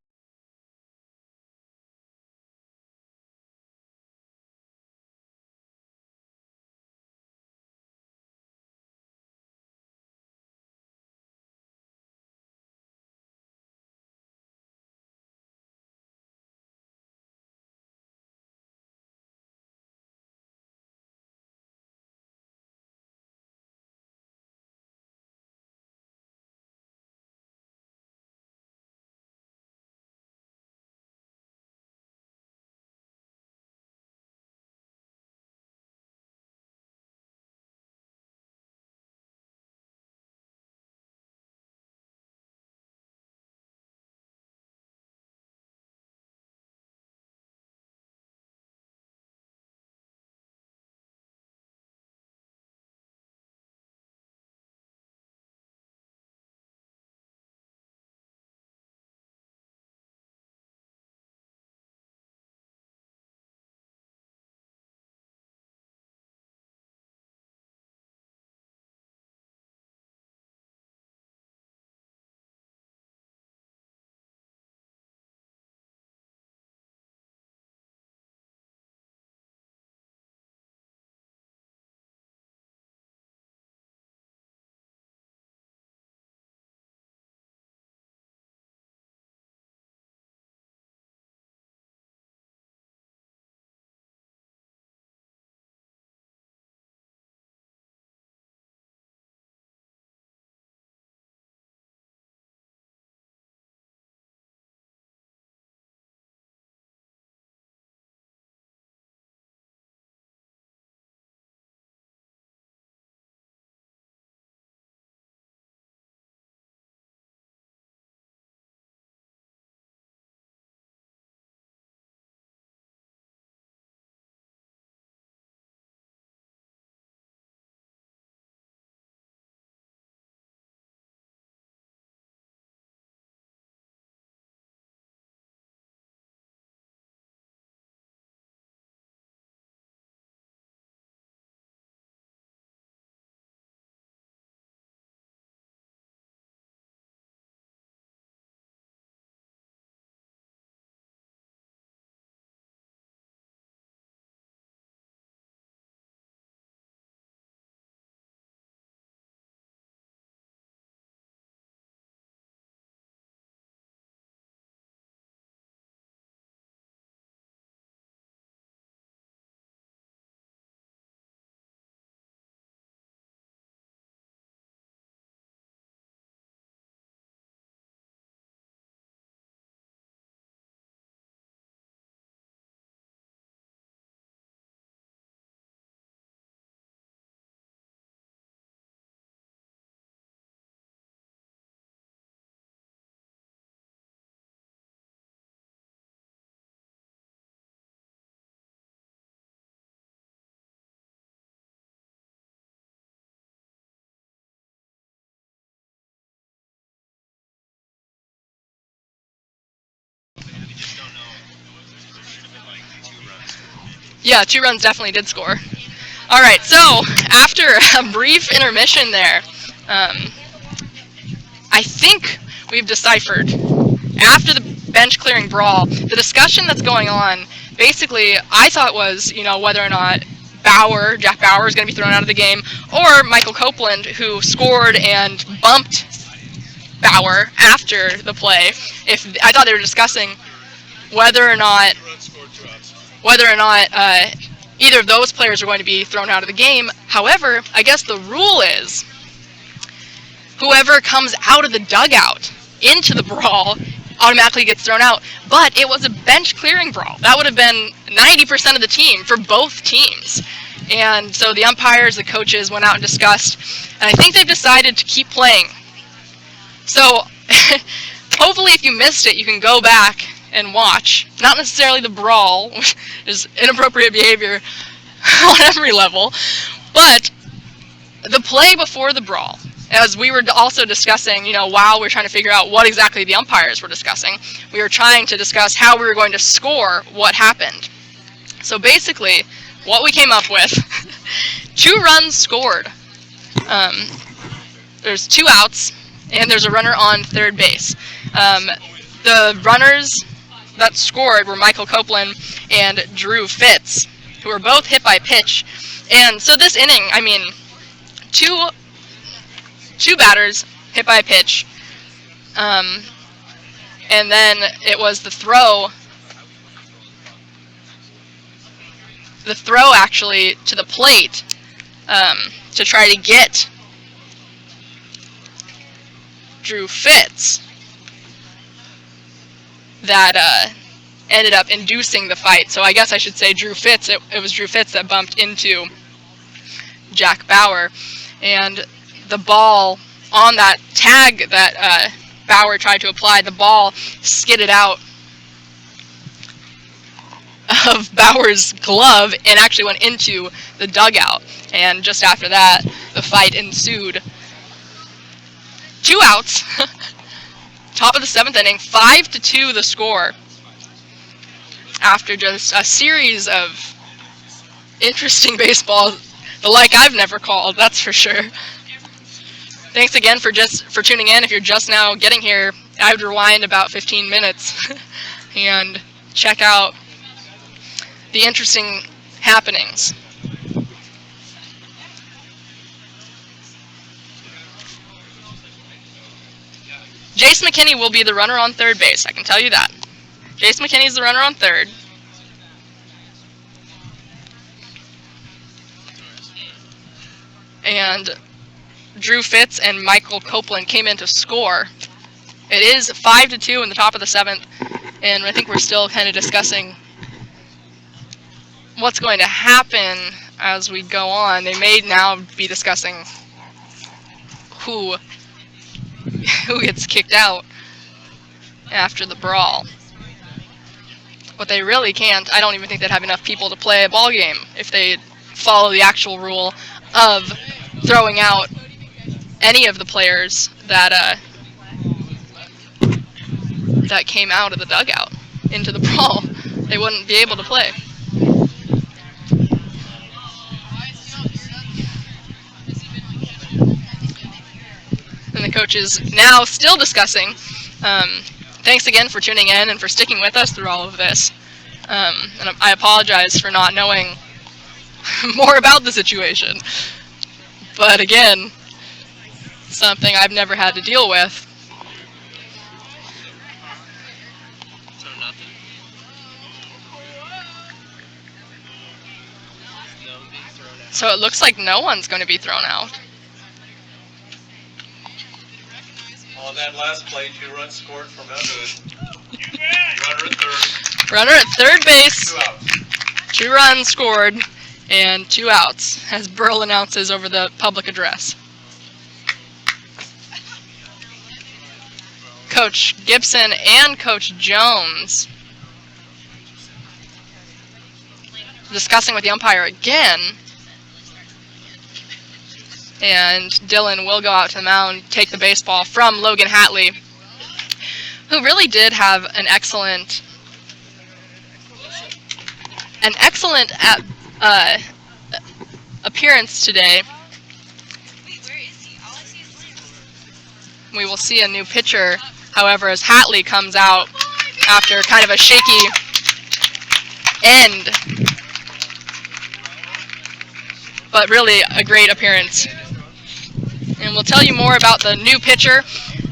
Speaker 2: Yeah, 2 runs definitely did score. All right, so after a brief intermission there, I think we've deciphered, after the bench clearing brawl, the discussion that's going on, basically, I thought was, whether or not Jack Bauer is going to be thrown out of the game, or Michael Copeland, who scored and bumped Bauer after the play. I thought they were discussing whether or not either of those players are going to be thrown out of the game. However, I guess the rule is whoever comes out of the dugout into the brawl automatically gets thrown out. But it was a bench clearing brawl. That would have been 90% of the team for both teams. And so the umpires, the coaches went out and discussed, and I think they've decided to keep playing. So hopefully if you missed it, you can go back and watch. Not necessarily the brawl, which is inappropriate behavior on every level, but the play before the brawl. As we were also discussing, while we were trying to figure out what exactly the umpires were discussing, we were trying to discuss how we were going to score what happened. So basically, what we came up with, 2 runs scored. There's 2 outs, and there's a runner on third base. The runners that scored were Michael Copeland and Drew Fitz, who were both hit by pitch. And so this inning, two batters hit by a pitch, and then it was the throw actually to the plate to try to get Drew Fitz that ended up inducing the fight. So I guess I should say Drew Fitz. It was Drew Fitz that bumped into Jack Bauer, and the ball on that tag that Bauer tried to apply, the ball skidded out of Bauer's glove and actually went into the dugout. And just after that, the fight ensued. 2 outs. Top of the 7th inning, 5-2 the score. After just a series of interesting baseball, the like I've never called, that's for sure. Thanks again for tuning in. If you're just now getting here, I would rewind about 15 minutes and check out the interesting happenings. Jace McKinney will be the runner on third base, I can tell you that. Jace McKinney is the runner on third. And Drew Fitz and Michael Copeland came in to score. It is 5-2 in the top of the 7th, and I think we're still kind of discussing what's going to happen as we go on. They may now be discussing who gets kicked out after the brawl. But they really can't. I don't even think they'd have enough people to play a ball game if they follow the actual rule of throwing out any of the players that came out of the dugout into the brawl. They wouldn't be able to play. And the coaches now still discussing. Thanks again for tuning in and for sticking with us through all of this. And I apologize for not knowing more about the situation. But again, something I've never had to deal with.
Speaker 1: So nothing. No one being thrown out.
Speaker 2: So it looks like no one's going to be thrown out.
Speaker 3: On that last play, 2 runs scored for Mount Hood. Runner at third.
Speaker 2: Runner at third base.
Speaker 3: 2 outs.
Speaker 2: 2 runs scored and 2 outs, as Burl announces over the public address. Coach Gibson and Coach Jones discussing with the umpire again. And Dylan will go out to the mound, take the baseball from Logan Hatley, who really did have an excellent an excellent appearance today. We will see a new pitcher, however, as Hatley comes out after kind of a shaky end, but really a great appearance. And we'll tell you more about the new pitcher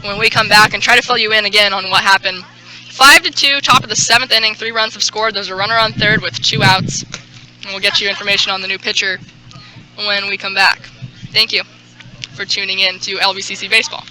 Speaker 2: when we come back and try to fill you in again on what happened. 5-2, top of the 7th inning, 3 runs have scored. There's a runner on third with 2 outs. And we'll get you information on the new pitcher when we come back. Thank you for tuning in to LBCC Baseball.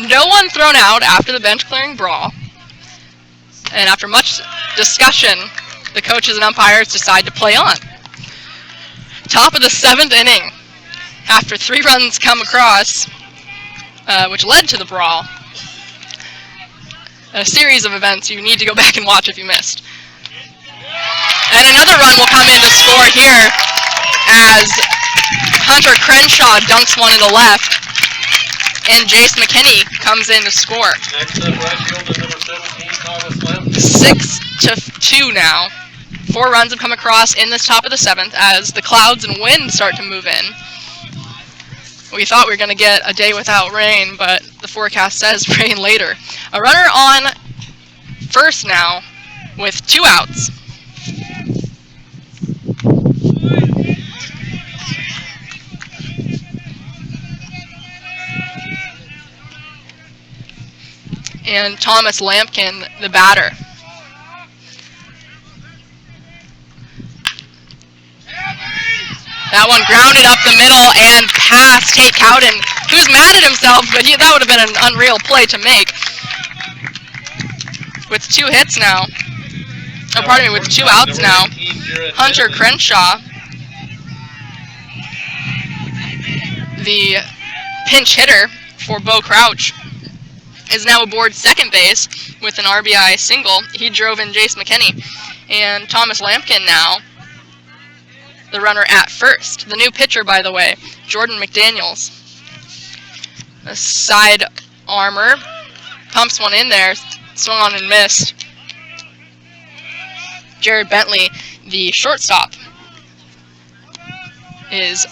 Speaker 2: No one thrown out after the bench clearing brawl. And after much discussion, the coaches and umpires decide to play on. Top of the 7th inning, after 3 runs come across, which led to the brawl. A series of events you need to go back and watch if you missed. And another run will come in to score here as Hunter Crenshaw dunks one in the left, and Jace McKinney comes in to score.
Speaker 3: Next up, right field is number 17, Thomas Lamb.
Speaker 2: 6-2 now. 4 runs have come across in this top of the 7th as the clouds and wind start to move in. We thought we were going to get a day without rain, but the forecast says rain later. A runner on first now with 2 outs. And Thomas Lampkin, the batter. That one grounded up the middle and past Tate Cowden, who's mad at himself, but that would have been an unreal play to make. With 2 hits now. Oh, pardon me, with 2 outs now. Hunter Crenshaw, the pinch hitter for Bo Crouch, is now aboard second base with an RBI single. He drove in Jace McKinney. And Thomas Lampkin now, the runner at first. The new pitcher, by the way, Jordan McDaniels. A side armor, pumps one in there, swung on and missed. Jared Bentley, the shortstop, is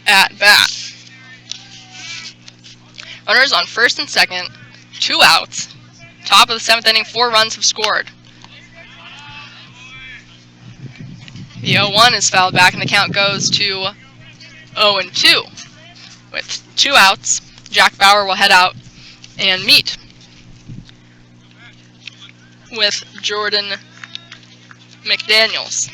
Speaker 2: at bat. Runners on first and second, 2 outs. Top of the 7th inning, 4 runs have scored. The 0-1 is fouled back, and the count goes to 0-2. With 2 outs, Jack Bauer will head out and meet with Jordan McDaniels.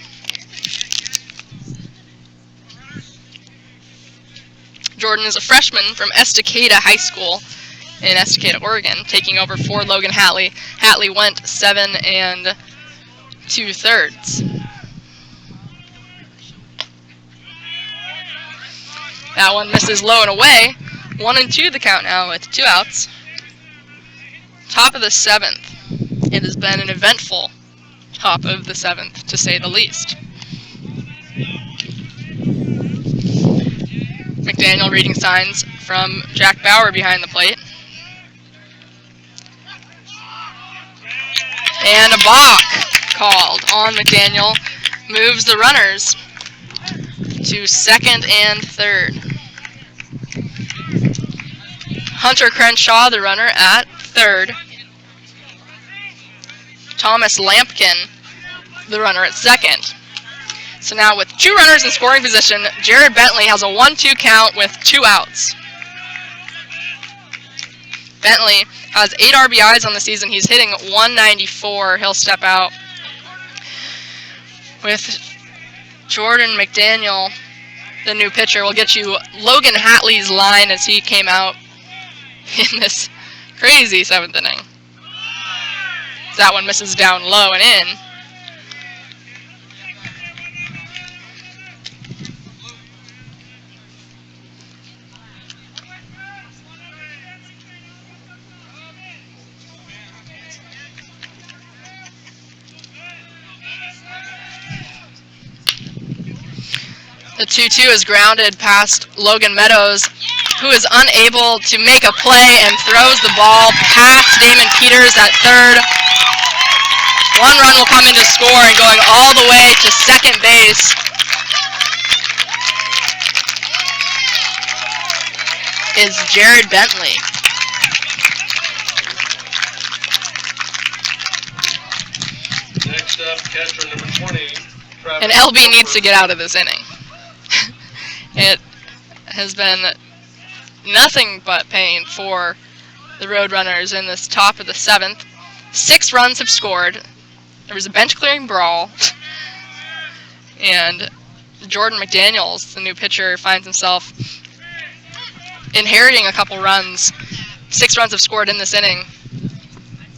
Speaker 2: Jordan is a freshman from Estacada High School in Estacada, Oregon, taking over for Logan Hatley. Hatley went 7 2/3. That one misses low and away. 1-2 the count now with 2 outs. Top of the 7th. It has been an eventful top of the 7th, to say the least. McDaniel reading signs from Jack Bauer behind the plate. And a balk called on McDaniel. Moves the runners to 2nd and 3rd. Hunter Crenshaw, the runner, at 3rd. Thomas Lampkin, the runner, at 2nd. So now with 2 runners in scoring position, Jared Bentley has a 1-2 count with 2 outs. Bentley has 8 RBIs on the season. He's hitting 194. He'll step out. With Jordan McDaniel, the new pitcher, will get you Logan Hatley's line as he came out in this crazy 7th inning. That one misses down low and in. The 2-2 is grounded past Logan Meadows, who is unable to make a play and throws the ball past Damon Peters at 3rd. 1 run will come in to score, and going all the way to 2nd base is Jared Bentley.
Speaker 3: Next up, catcher number 20. Travis
Speaker 2: And LB needs to get out of this inning. It has been nothing but pain for the Roadrunners in this top of the 7th. 6 runs have scored. There was a bench-clearing brawl. And Jordan McDaniels, the new pitcher, finds himself inheriting a couple runs. 6 runs have scored in this inning.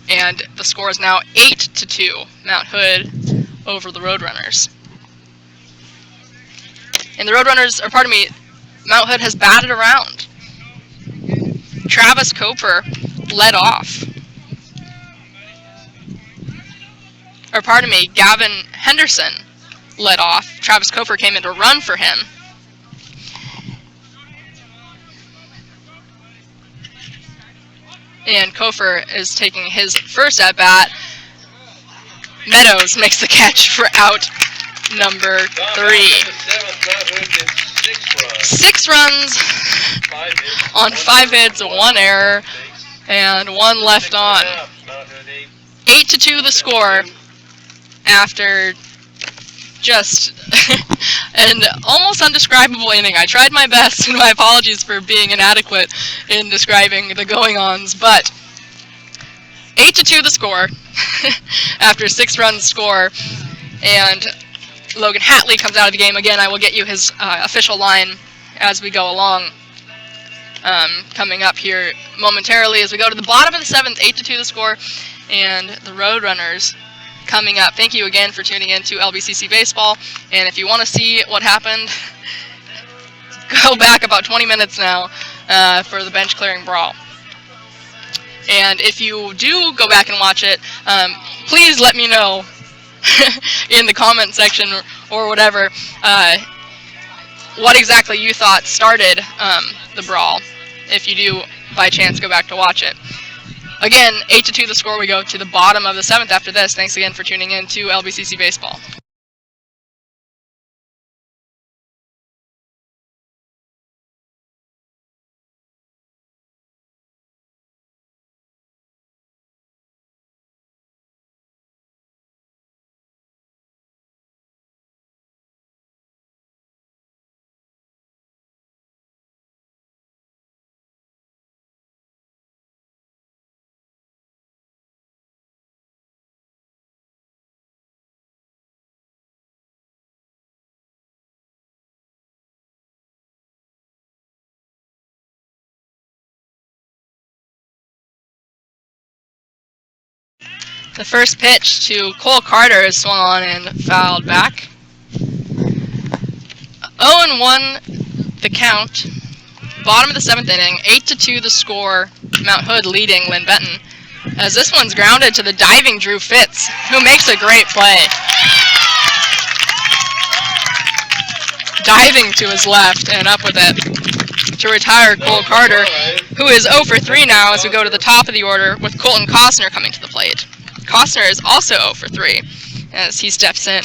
Speaker 2: And the score is now 8-2, Mount Hood over the Roadrunners. And the Roadrunners, Mount Hood has batted around. Travis Coper led off. Gavin Henderson led off. Travis Coper came in to run for him. And Cofer is taking his first at-bat. Meadows makes the catch for out number 3. 6 runs on 5 hits, 1 error, and 1 left on. 8-2 the score after just an almost undescribable inning. I tried my best, and my apologies for being inadequate in describing the going-ons, but 8-2 the score after 6 runs score, and Logan Hatley comes out of the game. Again, I will get you his official line as we go along, coming up here momentarily as we go to the bottom of the 7th. 8-2 the score, and the Roadrunners coming up. Thank you again for tuning in to LBCC Baseball, and if you want to see what happened, go back about 20 minutes now for the bench clearing brawl. And if you do go back and watch it, please let me know in the comment section or whatever what exactly you thought started the brawl, if you do by chance go back to watch it. Again, 8-2 the score. We go to the bottom of the 7th after this. Thanks again for tuning in to LBCC Baseball. The first pitch to Cole Carter is swung on and fouled back. 0-1 the count. Bottom of the 7th inning. 8-2 the score. Mount Hood leading Linn Benton. as this one's grounded to the diving Drew Fitz, who makes a great play. Diving to his left and up with it to retire Cole Carter, who is 0 for 3 now as we go to the top of the order with Colton Costner coming to the plate. Costner is also 0 for 3 as he steps in.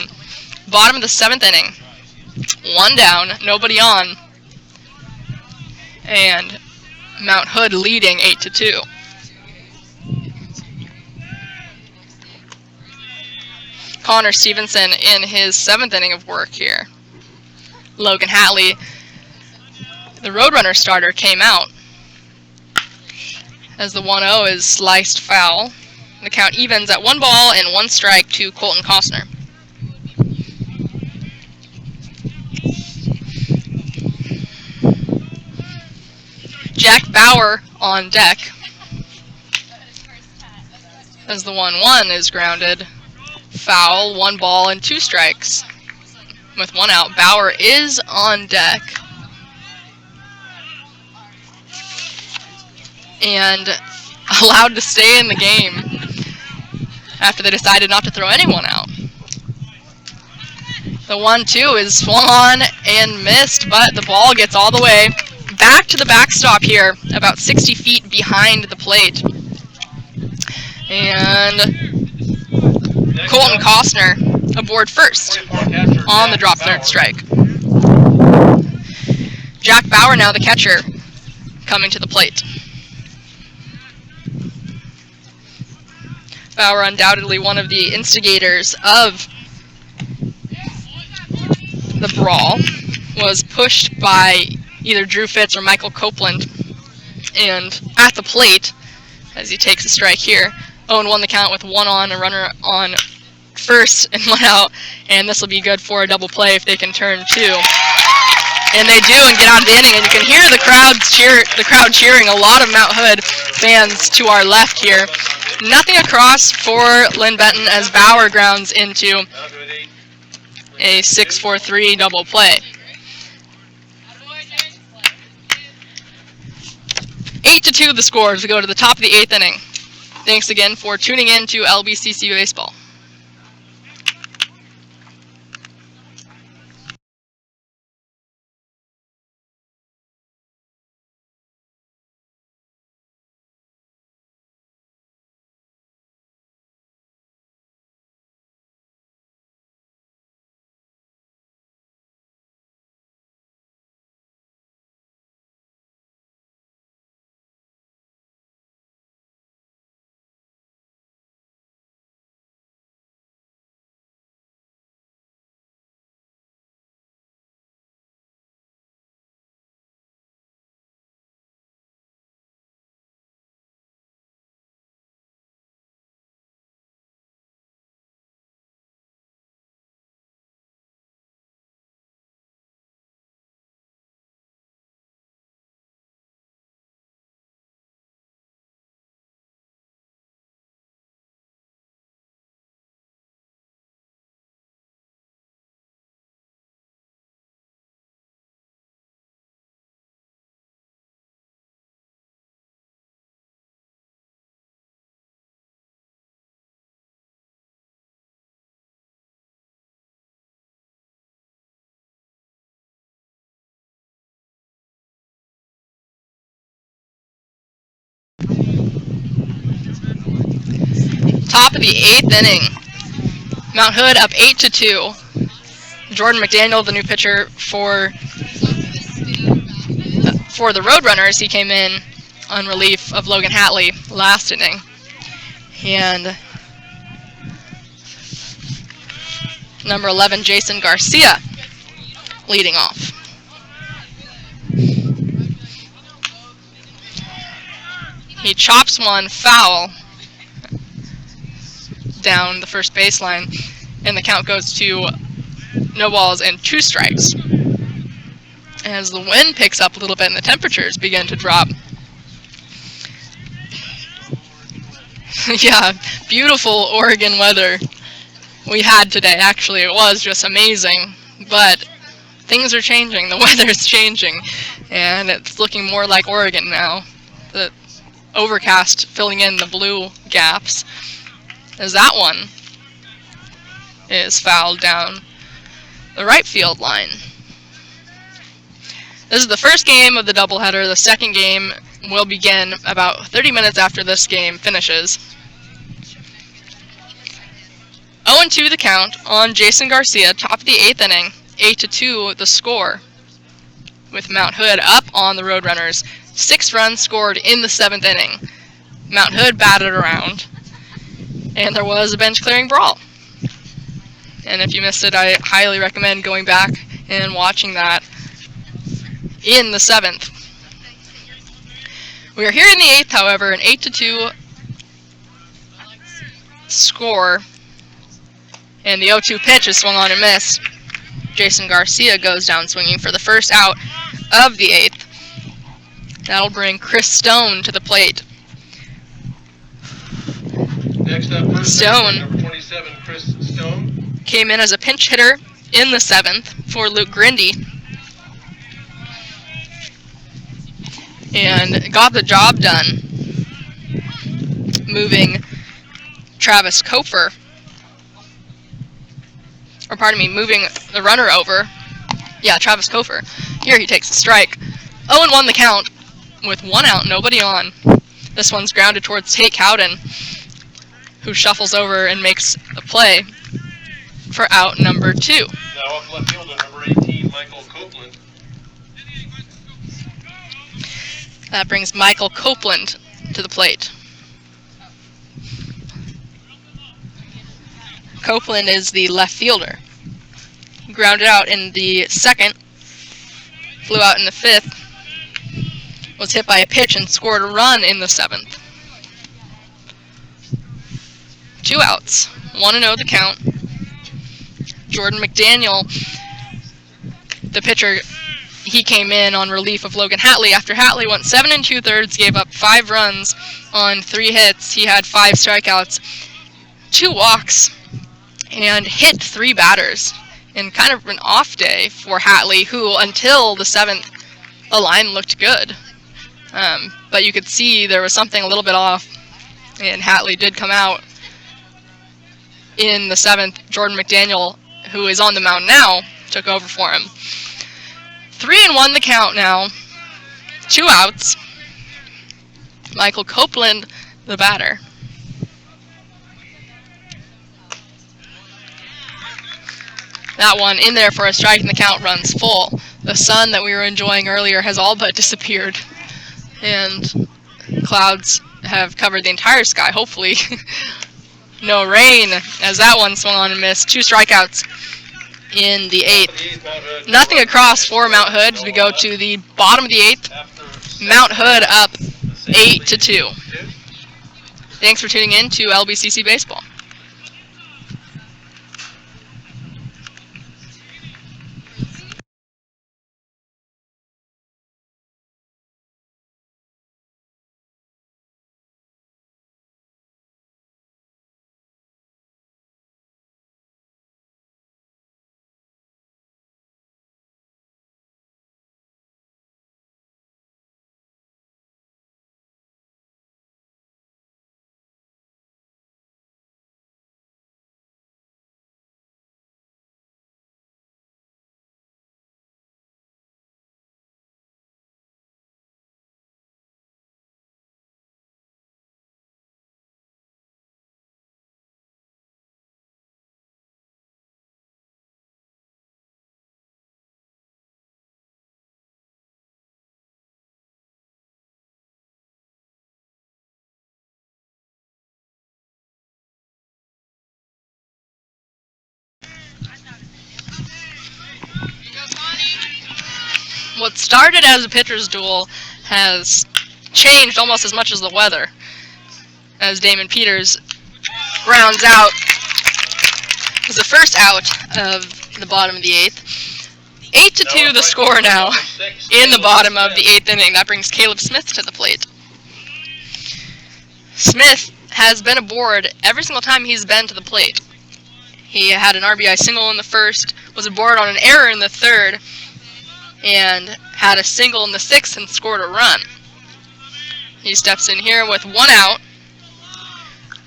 Speaker 2: Bottom of the 7th inning. 1 down, nobody on. And Mount Hood leading 8-2. Connor Stevenson in his 7th inning of work here. Logan Hatley, the Roadrunner starter, came out as the 1-0 is sliced foul. The count evens at 1 ball and 1 strike to Colton Costner. Jack Bauer on deck as the 1-1 is grounded. Foul, 1 ball and 2 strikes. With 1 out, Bauer is on deck. And allowed to stay in the game after they decided not to throw anyone out. The 1-2 is swung on and missed, but the ball gets all the way back to the backstop here, about 60 feet behind the plate. And Colton Costner aboard first on the drop third strike. Jack Bauer now the catcher coming to the plate. Bauer undoubtedly one of the instigators of the brawl, was pushed by either Drew Fitz or Michael Copeland, and at the plate as he takes a strike here. 0-1 the count with 1 on, a runner on first and 1 out, and this will be good for a double play if they can turn 2. And they do, and get out of the inning, and you can hear the crowd cheering. A lot of Mount Hood fans to our left here. Nothing across for Linn Benton as Bauer grounds into a 6-4-3 double play. 8-2 the score as we go to the top of the 8th inning. Thanks again for tuning in to LBCC Baseball. Top of the 8th inning. Mount Hood up 8-2. Jordan McDaniel, the new pitcher for the Roadrunners, he came in on relief of Logan Hatley last inning. And number 11, Jason Garcia, leading off. He chops one foul down the first baseline, and the count goes to no balls and 2 strikes. As the wind picks up a little bit and the temperatures begin to drop. Yeah, beautiful Oregon weather we had today. Actually, it was just amazing, but things are changing. The weather's changing, and it's looking more like Oregon now. The overcast filling in the blue gaps, as that one is fouled down the right field line. This is the first game of the doubleheader. The second game will begin about 30 minutes after this game finishes. 0-2 the count on Jason Garcia, top of the 8th inning. 8-2 the score, with Mount Hood up on the Roadrunners. 6 runs scored in the 7th inning. Mount Hood batted around, and there was a bench-clearing brawl. And if you missed it, I highly recommend going back and watching that in the 7th. We are here in the 8th, however, an 8-2 score, and the 0-2 pitch is swung on and missed. Jason Garcia goes down swinging for the first out of the 8th. That'll bring Chris Stone to the plate.
Speaker 3: Next up, first
Speaker 2: Stone.
Speaker 3: Number 27, Chris Stone.
Speaker 2: Came in as a pinch hitter in the 7th for Luke Grindy, and got the job done, moving Travis Kofer, or pardon me, moving the runner over. Yeah, Travis Kofer. Here he takes a strike. 0-1 the count, with 1 out, nobody on. This one's grounded towards Tate Cowden, who shuffles over and makes a play for out number 2.
Speaker 3: Now off left fielder, number 18, Michael Copeland.
Speaker 2: That brings Michael Copeland to the plate. Copeland is the left fielder. Grounded out in the 2nd, flew out in the 5th, was hit by a pitch and scored a run in the 7th. 2 outs, 1-0 the count. Jordan McDaniel, the pitcher, he came in on relief of Logan Hatley. After Hatley went 7 2/3, gave up 5 runs on 3 hits. He had 5 strikeouts, 2 walks, and hit 3 batters. And kind of an off day for Hatley, who until the 7th, the line looked good. But you could see there was something a little bit off, and Hatley did come out in the 7th. Jordan McDaniel, who is on the mound now, took over for him. 3-1 the count now. 2 outs. Michael Copeland, the batter. That one in there for a strike, and the count runs full. The sun that we were enjoying earlier has all but disappeared, and clouds have covered the entire sky, hopefully. No rain, as that one swung on and missed. 2 strikeouts in the 8th. Nothing across for Mount Hood as we go to the bottom of the 8th. Mount Hood up 8-2. Thanks for tuning in to LBCC Baseball. What started as a pitcher's duel has changed almost as much as the weather, as Damon Peters grounds out. It was the first out of the bottom of the 8th. 8-2 the score now in the bottom of the 8th inning. That brings Caleb Smith to the plate. Smith has been aboard every single time he's been to the plate. He had an RBI single in the 1st, was aboard on an error in the 3rd, and had a single in the 6th and scored a run. He steps in here with 1 out.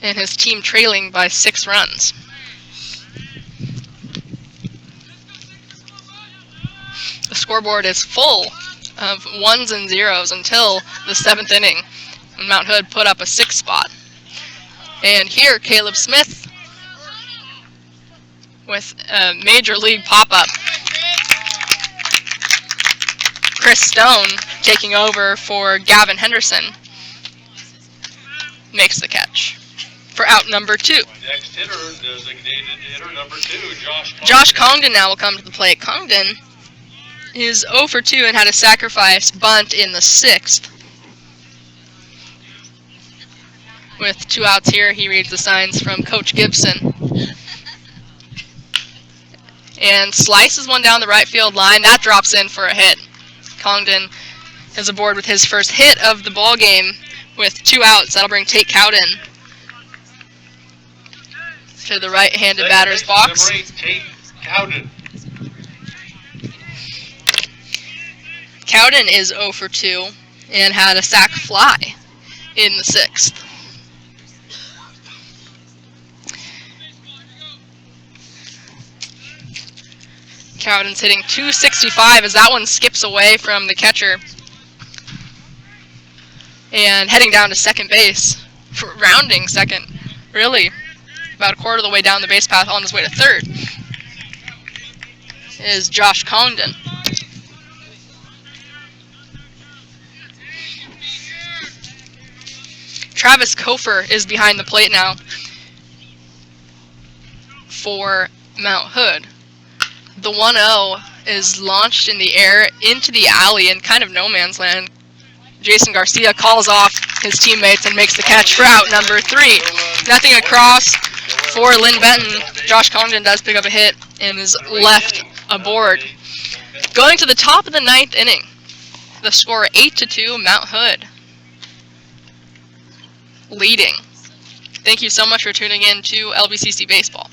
Speaker 2: and his team trailing by 6 runs. The scoreboard is full of 1s and 0s until the 7th inning, when Mount Hood put up a 6 spot. And here, Caleb Smith with a major league pop-up. Chris Stone taking over for Gavin Henderson makes the catch for out number 2.
Speaker 3: Next hitter, designated hitter number 2, Josh Congdon.
Speaker 2: Josh Congdon now will come to the plate. Congdon is 0 for 2 and had a sacrifice bunt in the 6th. With 2 outs here, he reads the signs from Coach Gibson. And slices one down the right field line. That drops in for a hit. Congdon is aboard with his first hit of the ball game with 2 outs. That'll bring Tate Cowden to the right-handed batter's box.
Speaker 3: Number 8, Tate Cowden.
Speaker 2: Cowden is 0 for 2 and had a sac fly in the 6th. Cowden's hitting .265 as that one skips away from the catcher. And heading down to second base, rounding second, really, about a quarter of the way down the base path on his way to third, is Josh Congdon. Travis Kofer is behind the plate now for Mount Hood. The 1-0 is launched in the air into the alley in kind of no man's land. Jason Garcia calls off his teammates and makes the catch for out number 3. Nothing across for Linn Benton. Josh Congdon does pick up a hit and is left aboard. Going to the top of the 9th inning, the score 8-2, Mount Hood leading. Thank you so much for tuning in to LBCC Baseball.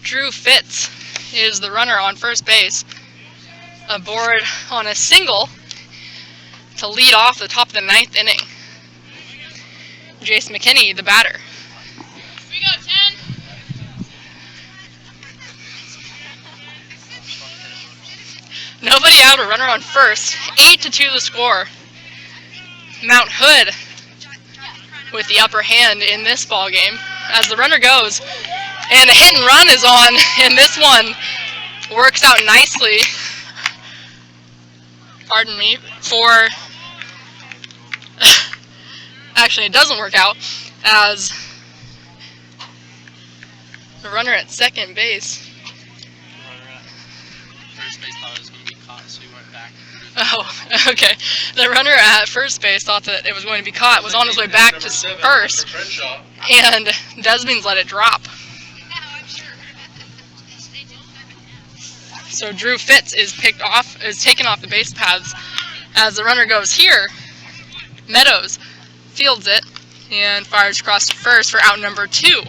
Speaker 2: Drew Fitz is the runner on first base, aboard on a single to lead off the top of the 9th inning. Jace McKinney, the batter.
Speaker 4: We go 10.
Speaker 2: Nobody out, a runner on first. 8-2 the score. Mount Hood with the upper hand in this ball game as the runner goes. And a hit and run is on, and this one works out nicely. Pardon me, for... Actually, it doesn't work out, as the runner at second base.
Speaker 1: First base thought it was going to be caught, so he went back and threw
Speaker 2: Oh, okay. The runner at first base thought that it was going to be caught, was on his way back to first, and Desmond's let it drop. So Drew Fitz is taken off the base paths as the runner goes here. Meadows fields it and fires across to first for out number 2.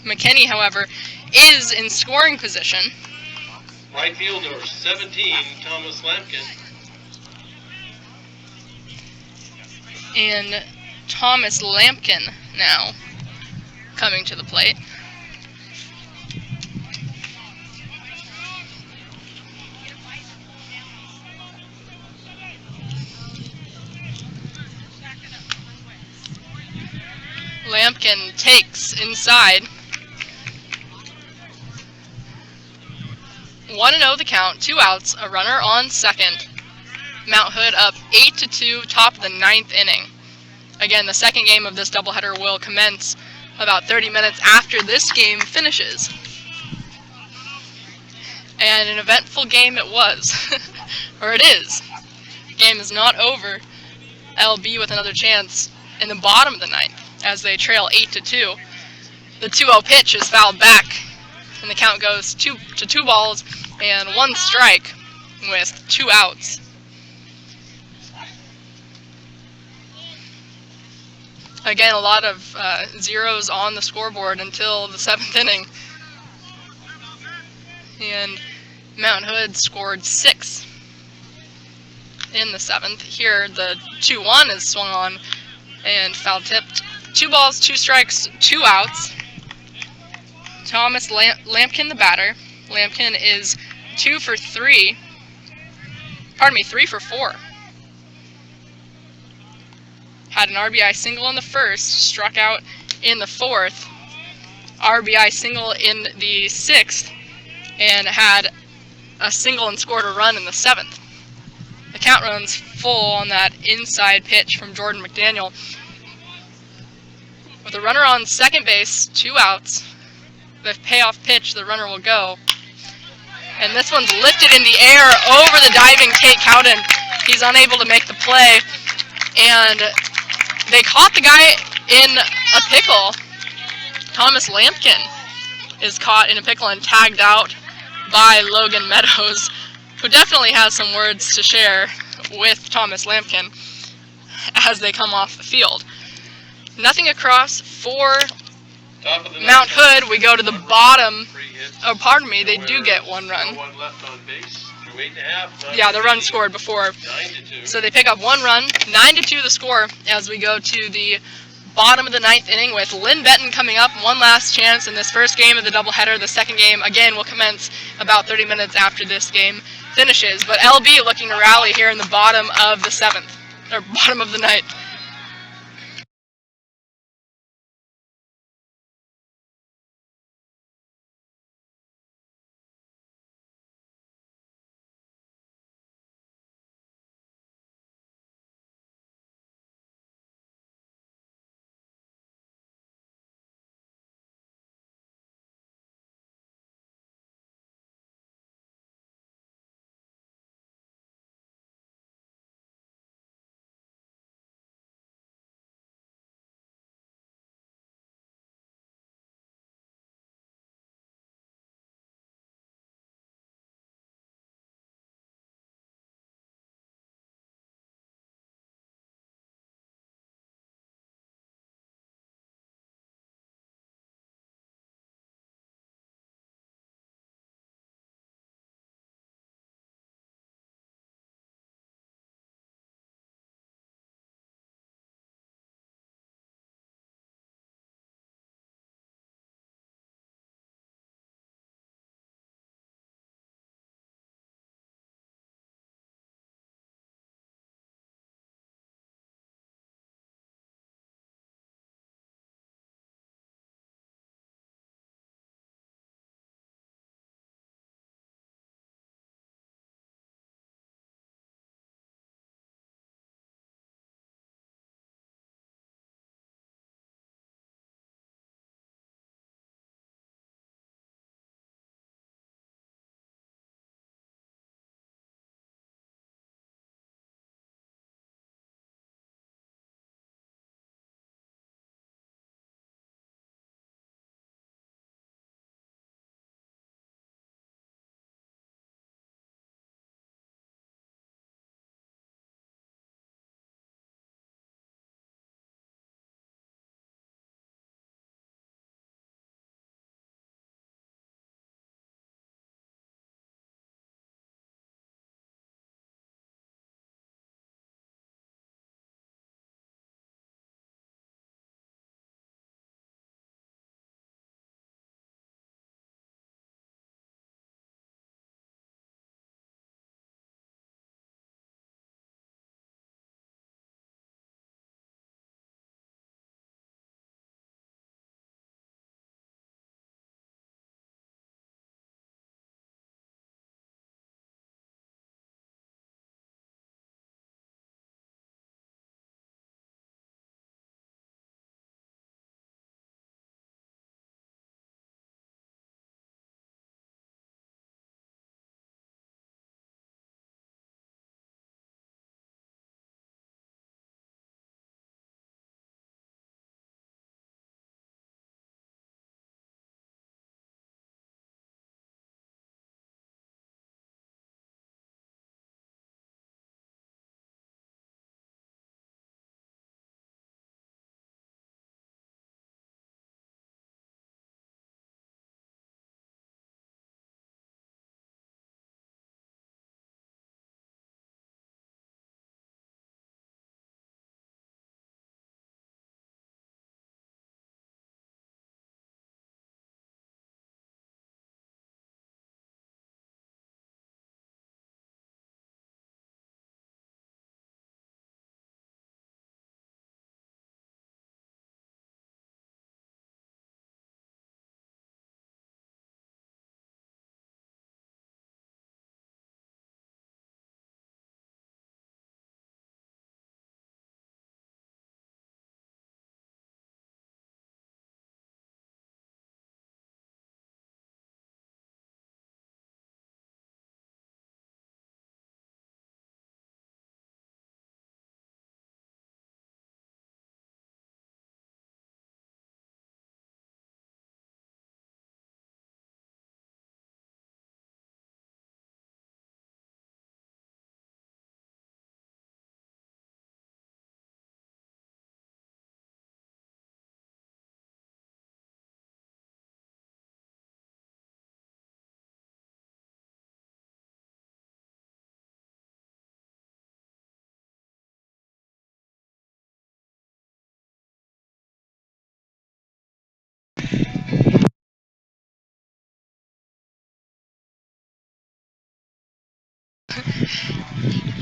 Speaker 2: McKinney, however, is in scoring position.
Speaker 3: Right fielder, 17, Thomas Lampkin.
Speaker 2: And Thomas Lampkin now coming to the plate. Lampkin takes inside. 1-0 the count, 2 outs, a runner on second. Mount Hood up 8-2, top of the 9th inning. Again, the second game of this doubleheader will commence about 30 minutes after this game finishes. And an eventful game it was, or it is. The game is not over. LB with another chance in the bottom of the 9th as they trail 8-2. The 2-0 pitch is fouled back, and the count goes to 2 balls and 1 strike with 2 outs. Again, a lot of zeros on the scoreboard until the 7th inning. And Mount Hood scored 6 in the 7th. Here, the 2-1 is swung on and foul tipped. 2 balls, 2 strikes, 2 outs. Thomas Lampkin, the batter. Lampkin is 3 for 4. Had an RBI single in the first, struck out in the 4th, RBI single in the 6th, and had a single and scored a run in the 7th. The count runs full on that inside pitch from Jordan McDaniel. With a runner on second base, 2 outs, the payoff pitch, the runner will go. And this one's lifted in the air over the diving Tate Cowden. He's unable to make the play. And they caught the guy in a pickle. Thomas Lampkin is caught in a pickle and tagged out by Logan Meadows, who definitely has some words to share with Thomas Lampkin as they come off the field. Nothing across for Mount Hood. We go to the bottom. Oh, pardon me, they do get 1 run. Yeah, the run scored before. So they pick up 1 run, 9-2 the score as we go to the bottom of the 9th inning with Linn Benton coming up. One last chance in this first game of the doubleheader. The second game, again, will commence about 30 minutes after this game finishes. But LB looking to rally here in the bottom of the 7th, or bottom of the 9th.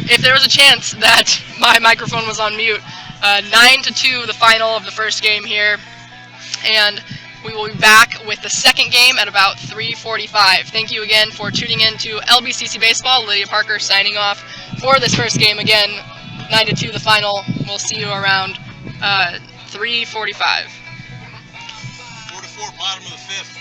Speaker 2: If there was a chance that my microphone was on mute, 9-2 the final of the first game here, and we will be back with the second game at about 3:45. Thank you again for tuning in to LBCC Baseball. Lydia Parker signing off for this first game. Again, 9-2 the final. We'll see you around 3:45.
Speaker 3: 4-4, bottom of the fifth.